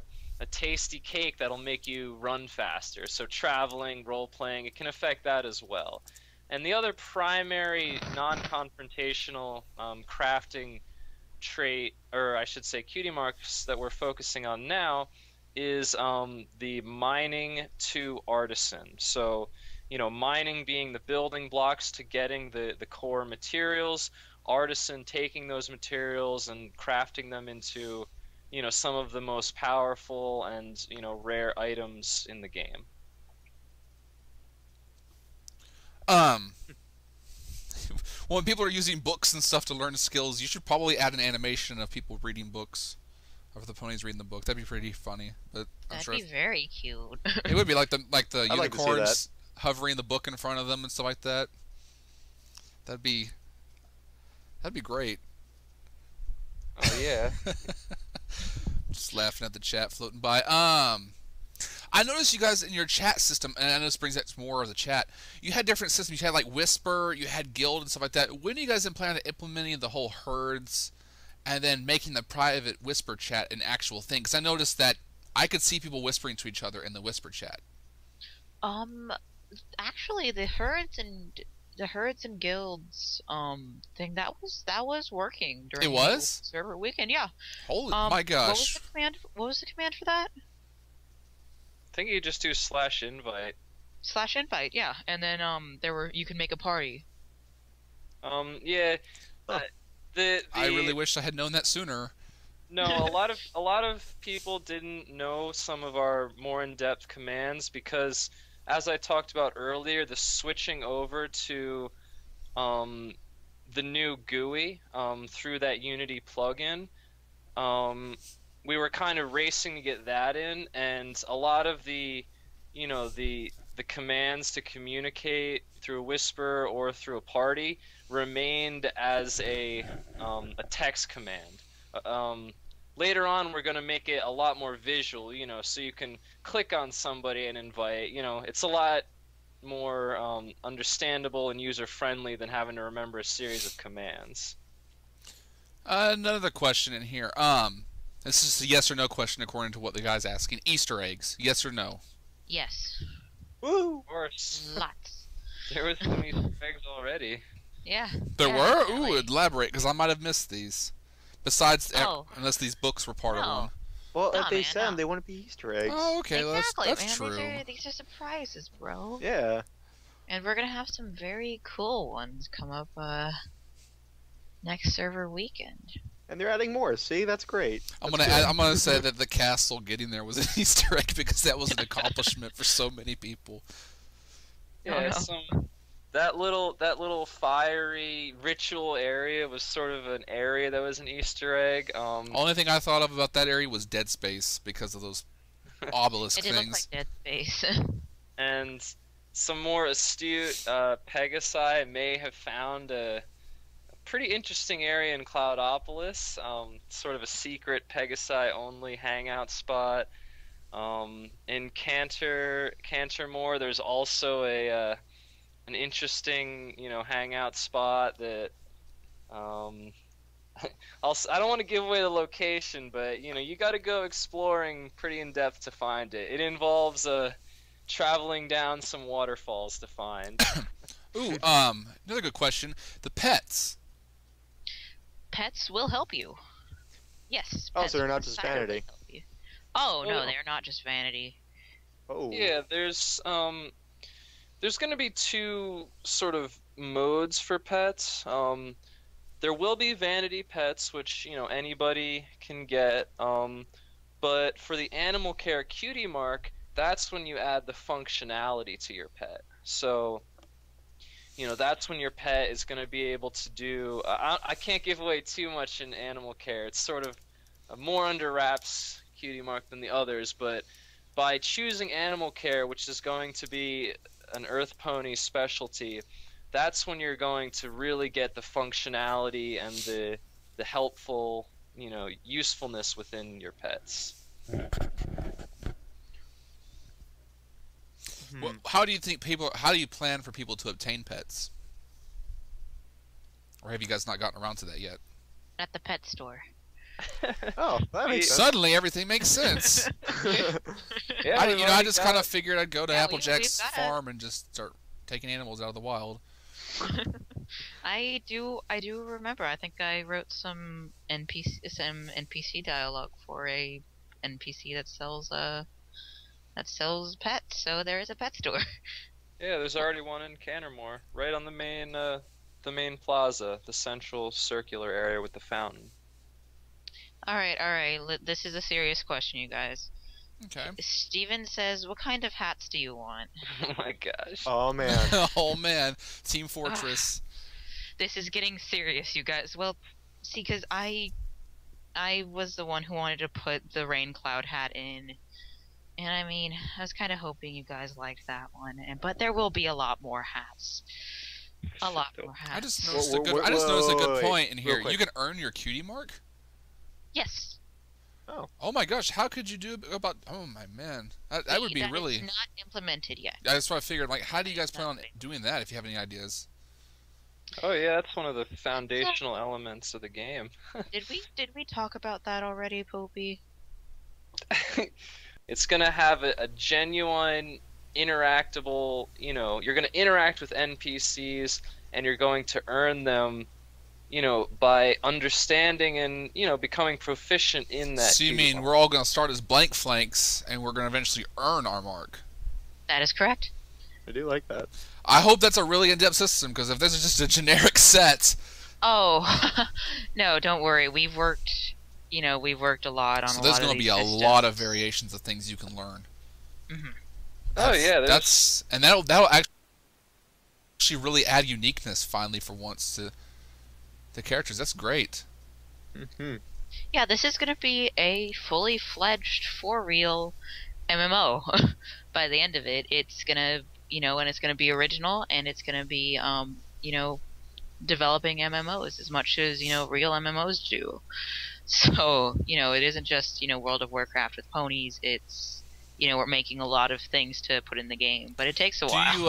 tasty cake that'll make you run faster. So traveling, role-playing, it can affect that as well. And the other primary non-confrontational crafting trait, or I should say cutie marks, that we're focusing on now is the mining to artisan. So, mining being the building blocks to getting the core materials, artisan taking those materials and crafting them into some of the most powerful and rare items in the game. Um, when people are using books and stuff to learn skills, you should probably add an animation of people reading books, of the ponies reading the book. That'd be pretty funny. But I'm That'd sure be very cute. it would be like the I'd like to see unicorns hovering the book in front of them and stuff like that. That'd be great. Oh yeah. Just laughing at the chat floating by. I noticed you guys in your chat system, and I know this brings up more of the chat. You had different systems. You had like Whisper, you had Guild, and stuff like that. When are you guys plan on implementing the whole herds, and then making the private Whisper chat an actual thing? Because I noticed that I could see people whispering to each other in the Whisper chat. Actually, the herds and guilds thing that was working during It was? the server weekend. Yeah. Holy my gosh! What was the command for that? I think you just do /invite. /invite, yeah, and then you can make a party. Yeah. Huh. I really wish I had known that sooner. No, a lot of people didn't know some of our more in-depth commands because, as I talked about earlier, the switching over to the new GUI through that Unity plugin, we were kind of racing to get that in, and a lot of the commands to communicate through a whisper or through a party remained as a text command. Later on, we're going to make it a lot more visual, so you can click on somebody and invite. It's a lot more understandable and user-friendly than having to remember a series of commands. Another question in here. This is a yes or no question according to what the guy's asking. Easter eggs, yes or no? Yes. Woo! Of course. Lots. There was some Easter eggs already. Yeah. There yeah, were? definitely. Ooh, elaborate, because I might have missed these. Besides, Oh. unless these books were part of No. one. Well, Nah, if they man, send them, no. they wouldn't be Easter eggs. Oh, okay, Exactly, that's man. true. These are surprises, bro. Yeah. And we're gonna have some very cool ones come up next server weekend. And they're adding more. See, that's great. I'm That's gonna good. say that the castle getting there was an Easter egg because that was an accomplishment for so many people. Yeah, no. that little fiery ritual area was sort of an area that was an Easter egg. Only thing I thought of about that area was Dead Space because of those obelisk It did look things. like Dead Space. And some more astute Pegasi may have found a pretty interesting area in Cloudopolis, sort of a secret Pegasi-only hangout spot. In Cantermore, there's also an interesting, hangout spot that I don't want to give away the location, but you got to go exploring pretty in depth to find it. It involves traveling down some waterfalls to find. Ooh, another good question. The pets. Pets will help you. Yes. Oh, pets so they're will not just decidedly vanity. help you. Oh no, Oh. they're not just vanity. Oh. Yeah, there's going to be two sort of modes for pets. There will be vanity pets, which anybody can get. But for the animal care cutie mark, that's when you add the functionality to your pet. So, that's when your pet is going to be able to do. I can't give away too much in animal care. It's sort of a more under wraps cutie mark than the others, but by choosing animal care, which is going to be an Earth Pony specialty, that's when you're going to really get the functionality and the helpful, usefulness within your pets. Well, how do you plan for people to obtain pets? Or have you guys not gotten around to that yet? At the pet store. Oh, that makes sense. Suddenly everything makes sense. Yeah, I just kind of figured I'd go to Yeah, Applejack's we've got farm and just start taking animals out of the wild. I do remember. I think I wrote some NPC dialogue for a NPC that sells pets. So there is a pet store. Yeah, there's already one in Cantermore, right on the main plaza, the central circular area with the fountain. All right. This is a serious question, you guys. Okay. Steven says, "What kind of hats do you want?" Oh my gosh. Oh man. Oh man, Team Fortress. This is getting serious, you guys. Well, see, because I was the one who wanted to put the rain cloud hat in, and I mean, I was kind of hoping you guys liked that one. But there will be a lot more hats. A lot more hats. I just noticed a good Wait, point in here. real You quick. can earn your cutie mark. Yes. Oh my gosh, how could you do about? Oh my man, that would be That really. is not implemented yet. That's what I figured. Like, how do you guys plan on doing that? If you have any ideas. Oh yeah, that's one of the foundational elements of the game. Did we talk about that already, Popey? It's gonna have a genuine interactable, you're gonna interact with NPCs and you're going to earn them, by understanding and, becoming proficient in that. So you mean we're all going to start as blank flanks and we're going to eventually earn our mark? That is correct. I do like that. I hope that's a really in-depth system, because if this is just a generic set. Oh, no, don't worry. We've worked a lot on a lot of So there's going to be a lot of variations of things you can learn. Mm-hmm. Oh yeah, that'll actually really add uniqueness finally for once to the characters. That's great. Mm-hmm. Yeah, this is going to be a fully fledged, for real MMO. By the end of it, it's going to, and it's going to be original, and it's going to be, developing MMOs as much as, real MMOs do. So, it isn't just, World of Warcraft with ponies. It's, we're making a lot of things to put in the game, but it takes a while. Do you,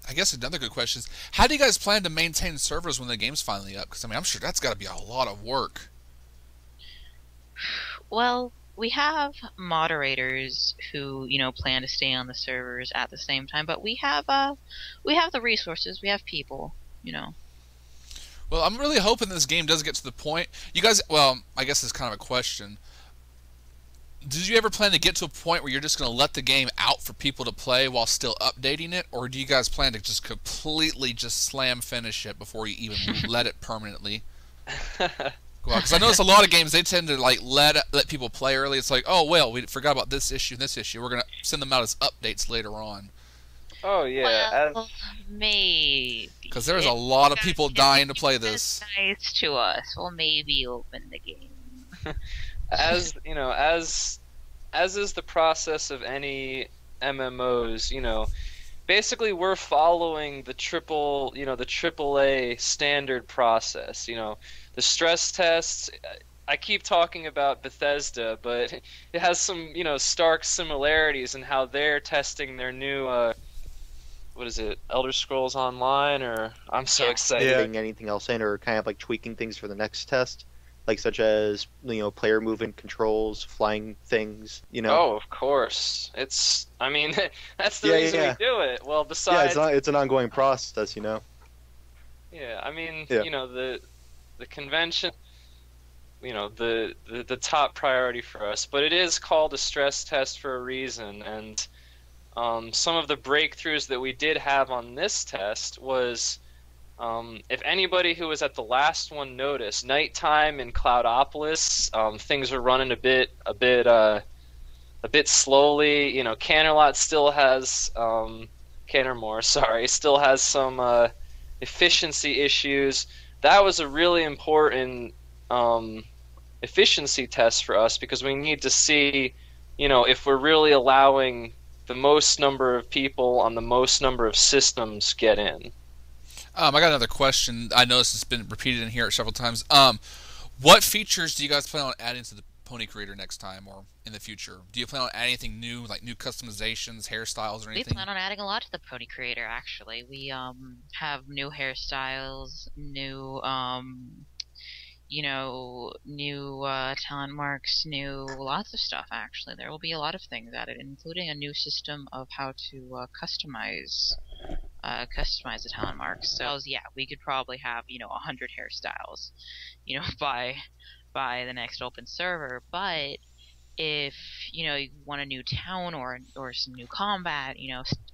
I guess another good question is, how do you guys plan to maintain servers when the game's finally up? Because, I mean, I'm sure that's got to be a lot of work. Well, we have moderators who, plan to stay on the servers at the same time, but we have the resources, we have people, Well, I'm really hoping this game does get to the point. You guys, well, I guess it's kind of a question. Did you ever plan to get to a point where you're just going to let the game out for people to play while still updating it? Or do you guys plan to just completely just slam finish it before you even let it permanently? Because I notice a lot of games, they tend to like let people play early. It's like, oh, well, we forgot about this issue and this issue. We're going to send them out as updates later on. Oh yeah, well, maybe. Because there's a lot of people dying to play this. Nice to us. We'll maybe open the game. as is the process of any MMOs, basically we're following the AAA standard process. The stress tests. I keep talking about Bethesda, but it has some stark similarities in how they're testing their new what is it, Elder Scrolls Online, or I'm so excited. Getting anything else in, or kind of like tweaking things for the next test, like such as player movement controls, flying things. Oh, of course. I mean, that's the reason we do it. Well, besides, it's an ongoing process. Yeah, I mean, Yeah. The convention, the top priority for us, but it is called a stress test for a reason, and some of the breakthroughs that we did have on this test was, if anybody who was at the last one noticed, nighttime in Cloudopolis, things were running a bit slowly. Canterlot still has Cantermore, sorry, still has some efficiency issues. That was a really important efficiency test for us, because we need to see, if we're really allowing the most number of people on the most number of systems get in. I got another question. I noticed it's been repeated in here several times. What features do you guys plan on adding to the Pony Creator next time or in the future? Do you plan on adding anything new, like new customizations, hairstyles, or anything? We plan on adding a lot to the Pony Creator, actually. We have new hairstyles, new talent marks, lots of stuff, actually. There will be a lot of things added, including a new system of how to customize the talent marks. So yeah, we could probably have 100 hairstyles, by the next open server. But if you want a new town or some new combat,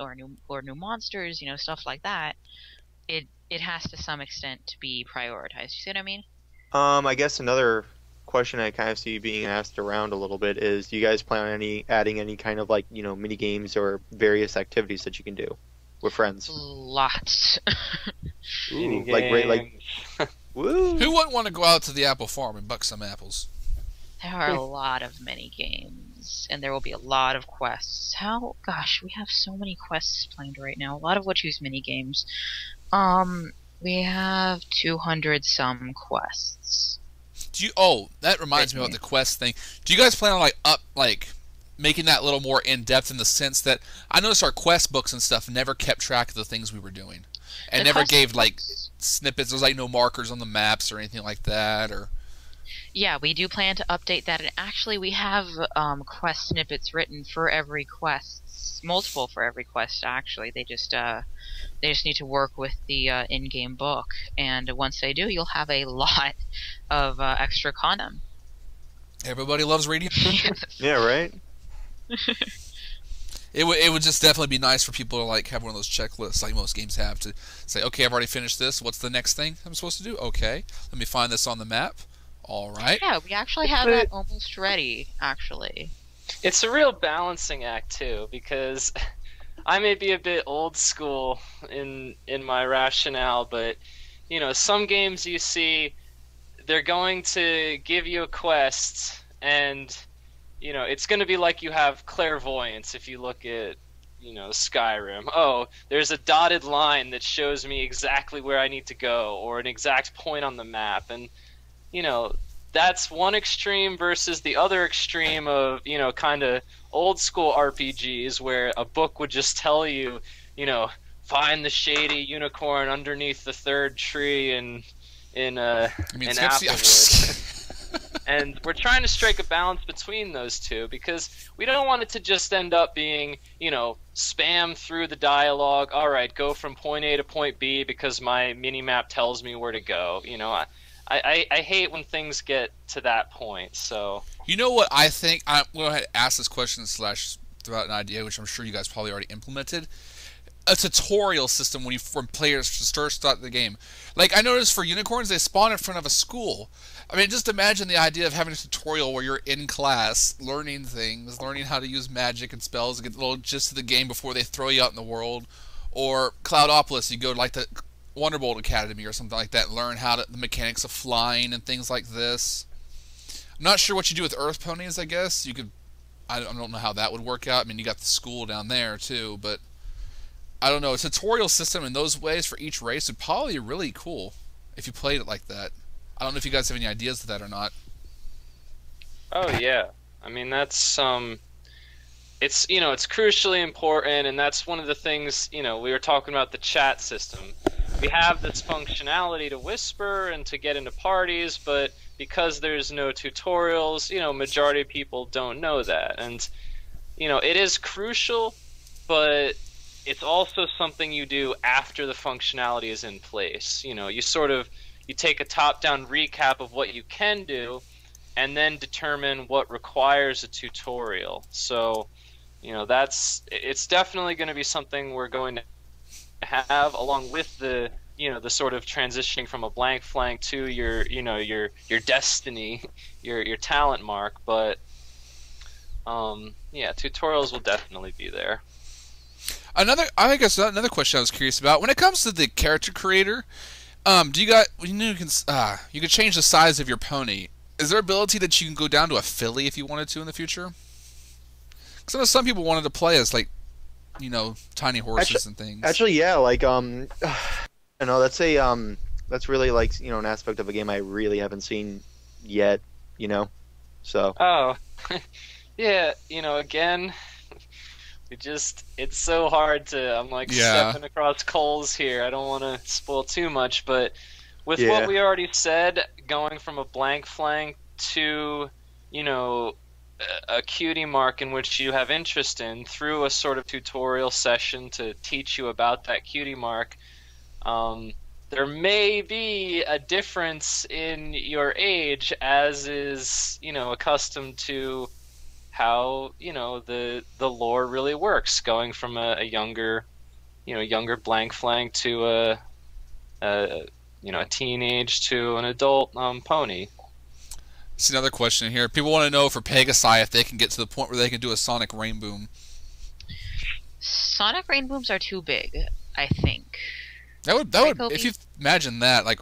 or new monsters, stuff like that, it has to some extent to be prioritized. You see what I mean? I guess another question I kind of see being asked around a little bit is, do you guys plan on adding any kind of like, mini games or various activities that you can do with friends? Lots. Ooh, like woo. Who wouldn't want to go out to the apple farm and buck some apples? There are a lot of mini games, and there will be a lot of quests. Gosh, we have so many quests planned right now. A lot of which use mini games. We have 200 some quests. That reminds me about the quest thing. Do you guys plan on making that a little more in depth, in the sense that I noticed our quest books and stuff never kept track of the things we were doing, and never gave snippets. There's no markers on the maps or anything like that, or. Yeah, we do plan to update that, and actually we have quest snippets written for every quest, multiple for every quest. Actually, they just need to work with the in-game book, and once they do, you'll have a lot of extra content. Everybody loves reading. Yeah, right. It would just definitely be nice for people to have one of those checklists like most games have, to say, okay, I've already finished this. What's the next thing I'm supposed to do? Okay, let me find this on the map. All right. Yeah, we actually have that almost ready, actually. It's a real balancing act, too, because I may be a bit old school in my rationale, but, some games you see, they're going to give you a quest, and, it's going to be like you have clairvoyance if you look at, Skyrim. Oh, there's a dotted line that shows me exactly where I need to go, or an exact point on the map, and that's one extreme versus the other extreme of, kind of old school RPGs where a book would just tell you, find the shady unicorn underneath the third tree in Appaloosa. And we're trying to strike a balance between those two, because we don't want it to just end up being, spam through the dialogue. All right, go from point A to point B because my mini-map tells me where to go. I hate when things get to that point. So you know what I think? I'm going to go ahead and ask this question / throw out an idea, which I'm sure you guys probably already implemented. A tutorial system when players first start the game. Like I noticed for unicorns, they spawn in front of a school. I mean, just imagine the idea of having a tutorial where you're in class, learning things, learning how to use magic and spells, get a little gist of the game before they throw you out in the world. Or Cloudopolis, you go to the Wonderbolt Academy or something like that, and learn the mechanics of flying and things like this. I'm not sure what you do with Earth Ponies. I guess you could. I don't know how that would work out. I mean, you got the school down there too, but I don't know. A tutorial system in those ways for each race would probably be really cool if you played it like that. I don't know if you guys have any ideas of that or not. Oh yeah, I mean that's it's it's crucially important, and that's one of the things we were talking about the chat system. We have this functionality to whisper and to get into parties, but because there's no tutorials, majority of people don't know that. And, it is crucial, but it's also something you do after the functionality is in place. You take a top-down recap of what you can do, and then determine what requires a tutorial. So, it's definitely going to be something we're going to have, along with the the sort of transitioning from a blank flank to your destiny, your talent mark. But tutorials will definitely be there. Another question I was curious about, when it comes to the character creator, do you got you can change the size of your pony? Is there ability that you can go down to a filly if you wanted to in the future? Because I know some people wanted to play as tiny horses and things. Actually, yeah, I know that's really an aspect of a game I really haven't seen yet, so. Oh, yeah, again, it's so hard to, I'm stepping across coals here. I don't want to spoil too much, but with what we already said, going from a blank flank to, a cutie mark in which you have interest in through a sort of tutorial session to teach you about that cutie mark, there may be a difference in your age, as is accustomed to how the lore really works, going from a younger blank flank to a teenage to an adult pony. See another question here. People want to know for Pegasi if they can get to the point where they can do a Sonic Rainboom. Sonic Rain Booms are too big, I think. That would if you imagine that, like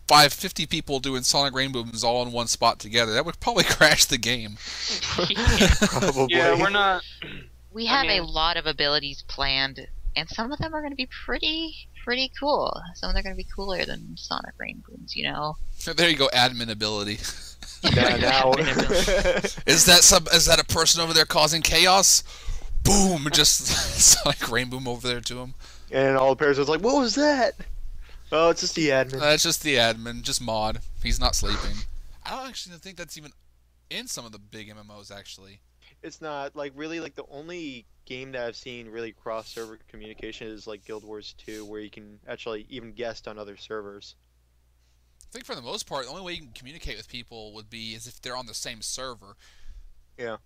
50 people doing Sonic Rainbooms all in one spot together, that would probably crash the game. Probably. Yeah, we're not. We have mean- a lot of abilities planned, and some of them are going to be pretty cool. Some of them are going to be cooler than Sonic Rain Booms, you know? There you go, admin ability. Now. Is that a person over there causing chaos? Boom! Just Sonic Rainboom over there to him. And all the players was like, "What was that?" Oh, it's just the admin. That's just the admin, just mod. He's not sleeping. I don't actually think that's even in some of the big MMOs, actually. It's not like really like the only game that I've seen really cross server communication is like Guild Wars 2, where you can actually even guest on other servers. I think for the most part, the only way you can communicate with people would be is if they're on the same server. Yeah.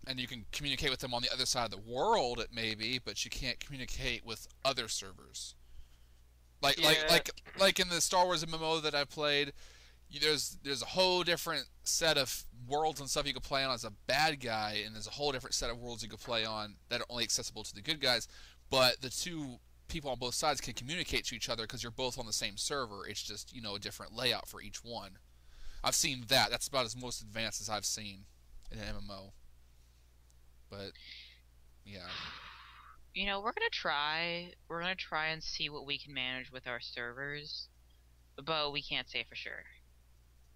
And you can communicate with them on the other side of the world, it may be, but you can't communicate with other servers. Like in the Star Wars MMO that I played, there's a whole different set of worlds and stuff you could play on as a bad guy, and there's a whole different set of worlds you could play on that are only accessible to the good guys. But the two people on both sides can communicate to each other because you're both on the same server. It's just, you know, a different layout for each one. I've seen that. That's about as most advanced as I've seen in an MMO. But yeah. You know, we're going to try. We're going to try and see what we can manage with our servers, but we can't say for sure.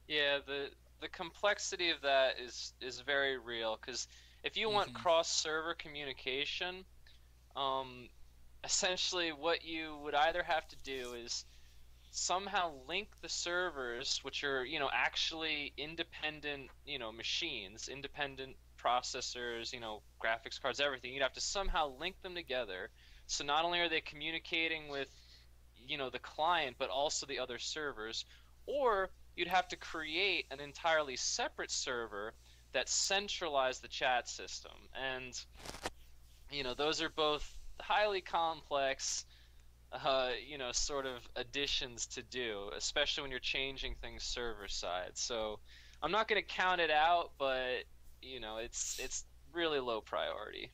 Yeah, the complexity of that is very real, because if you want cross-server communication, essentially what you would either have to do is somehow link the servers, which are, you know, actually independent, you know, machines, independent processors, you know, graphics cards, everything. You'd have to somehow link them together, so not only are they communicating with, you know, the client, but also the other servers, or you'd have to create an entirely separate server that centralized the chat system. And, you know, those are both highly complex, you know, sort of additions to do, especially when you're changing things server side. So I'm not going to count it out, but, you know, it's really low priority.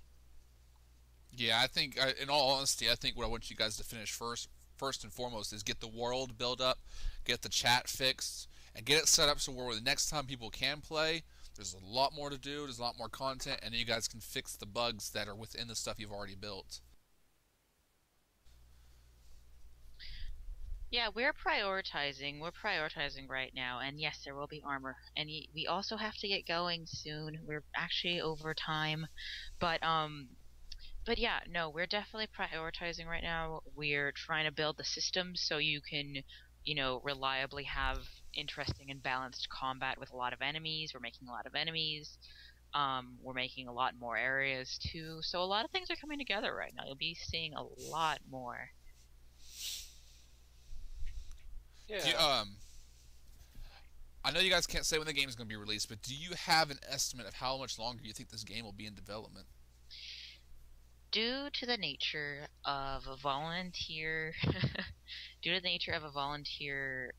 Yeah, I think, in all honesty, I think what I want you guys to finish first and foremost is get the world built up, get the chat fixed, and get it set up so where the next time people can play, there's a lot more to do, there's a lot more content, and you guys can fix the bugs that are within the stuff you've already built. Yeah, we're prioritizing. We're prioritizing right now, and yes, there will be armor. And we also have to get going soon. We're actually over time, but yeah, no, we're definitely prioritizing right now. We're trying to build the systems so you can, you know, reliably have interesting and balanced combat with a lot of enemies. We're making a lot of enemies. We're making a lot more areas too. So a lot of things are coming together right now. You'll be seeing a lot more. Yeah. Do you, I know you guys can't say when the game is going to be released, but do you have an estimate of how much longer you think this game will be in development? Due to the nature of a volunteer, due to the nature of a volunteer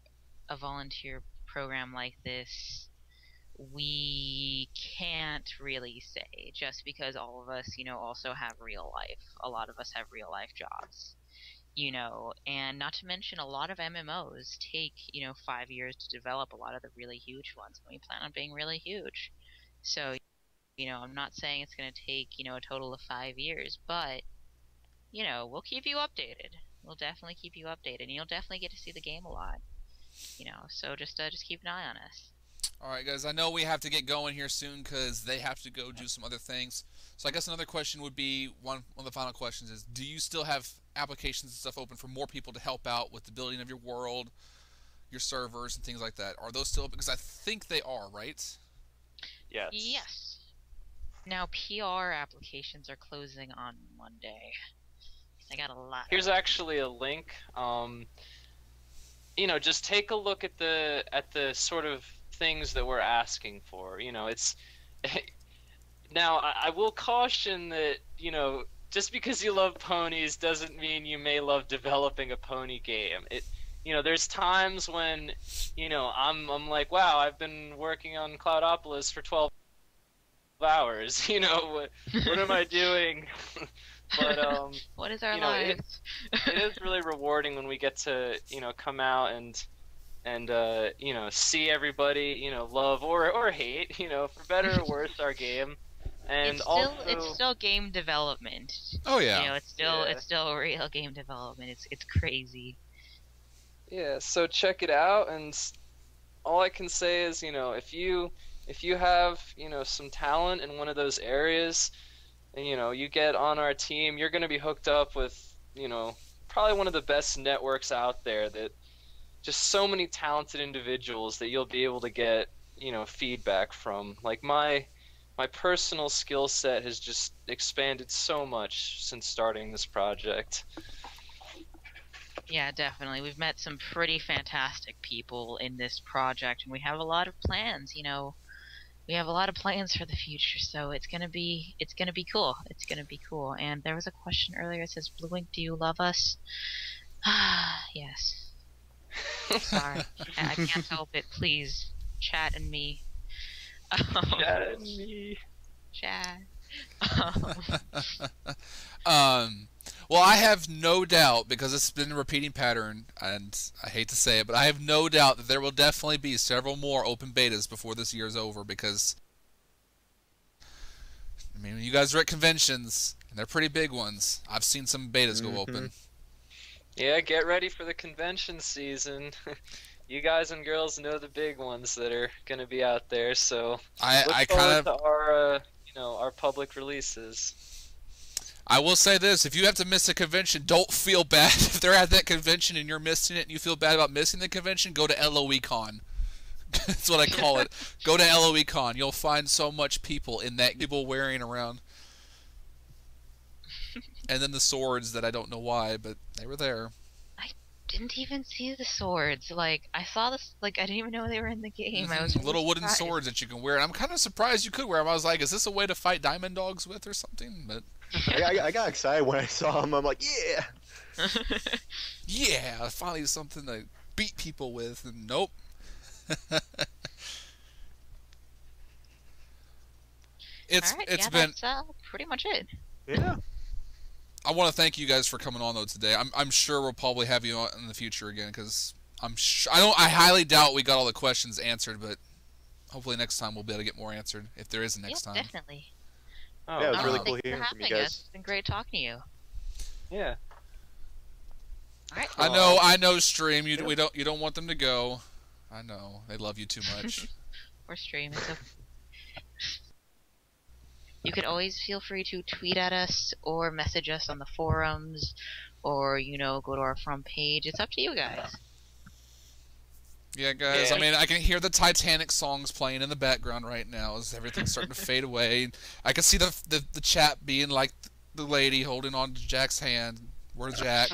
program like this, we can't really say, just because all of us, you know, also have real life. A lot of us have real life jobs, you know, and not to mention a lot of MMOs take, you know, 5 years to develop, a lot of the really huge ones, and we plan on being really huge. So, you know, I'm not saying it's going to take, you know, a total of 5 years, but, you know, we'll keep you updated. We'll definitely keep you updated, and you'll definitely get to see the game a lot, you know, so just keep an eye on us. Alright guys, I know we have to get going here soon because they have to go do some other things. So I guess another question would be, one of the final questions is, do you still have applications and stuff open for more people to help out with the building of your world, your servers, and things like that? Are those still open? Because I think they are, right? Yes. Yes. Now PR applications are closing on Monday. I got a lot. Here's actually a link. You know, just take a look at the sort of things that we're asking for. You know, it's now I will caution that, you know, just because you love ponies doesn't mean you may love developing a pony game. there's times when, I'm like, wow, I've been working on Cloudopolis for 12 hours. What am I doing? But what is our you know, it, lives? it is really rewarding when we get to, come out and see everybody, love or hate, for better or worse, our game. And It's still game development. Oh yeah. It's still real game development. It's crazy. Yeah, so check it out, and all I can say is, if you have, some talent in one of those areas, and you get on our team, you're going to be hooked up with, probably one of the best networks out there, that just so many talented individuals that you'll be able to get, feedback from. Like my personal skill set has just expanded so much since starting this project. Yeah, definitely. We've met some pretty fantastic people in this project, and we have a lot of plans. We have a lot of plans for the future, so it's gonna be cool. It's gonna be cool. And there was a question earlier. It says, "Blue Ink, do you love us?" Yes. Sorry, I can't help it. Please, chat and me. Chat and me. Chat. Well, I have no doubt, because it's been a repeating pattern, and I hate to say it, but I have no doubt that there will definitely be several more open betas before this year's over, because, I mean, you guys are at conventions, and they're pretty big ones. I've seen some betas go open. Yeah, get ready for the convention season. You guys and girls know the big ones that are going to be out there, so I look kind forward of... to our public releases. I will say this: if you have to miss a convention, don't feel bad. If they're at that convention and you're missing it and you feel bad about missing the convention, go to LOECon. That's what I call it. Go to LOECon. You'll find so much people in that, people wearing around. And then the swords that I don't know why, but they were there. I didn't even see the swords. Like, I saw this, like, I didn't even know they were in the game. I was really little wooden surprised. swords that you can wear. And I'm kind of surprised you could wear them. I was like, is this a way to fight diamond dogs with or something? But I got excited when I saw him. I'm like, yeah. Yeah, finally something to beat people with. And nope. It's All right, been... that's pretty much it. Yeah. I want to thank you guys for coming on though today. I'm sure we'll probably have you on in the future again, because I highly doubt we got all the questions answered, but hopefully next time we'll be able to get more answered, if there is a next time. Definitely. Oh, Yeah, it was really Thanks cool for hearing from you having us. guys. It's been great talking to you. yeah. All right. I know, Stream. You don't want them to go. I know they love you too much. Or stream. It's okay. You could always feel free to tweet at us or message us on the forums, or go to our front page. It's up to you guys. Yeah, guys. Yeah. I mean, I can hear the Titanic songs playing in the background right now as everything's starting to fade away. I can see the chat being like the lady holding on to Jack's hand. We're Jack.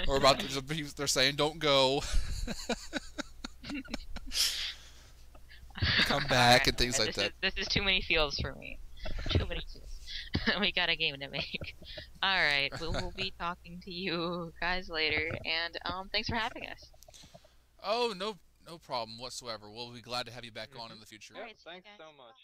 Or they're saying, "Don't go." Come back and things like that. This is too many feels for me. Too many feels. We got a game to make. All right, we'll be talking to you guys later, and thanks for having us. Oh, no problem whatsoever. We'll be glad to have you back on in the future. All right, Thanks guys. so much.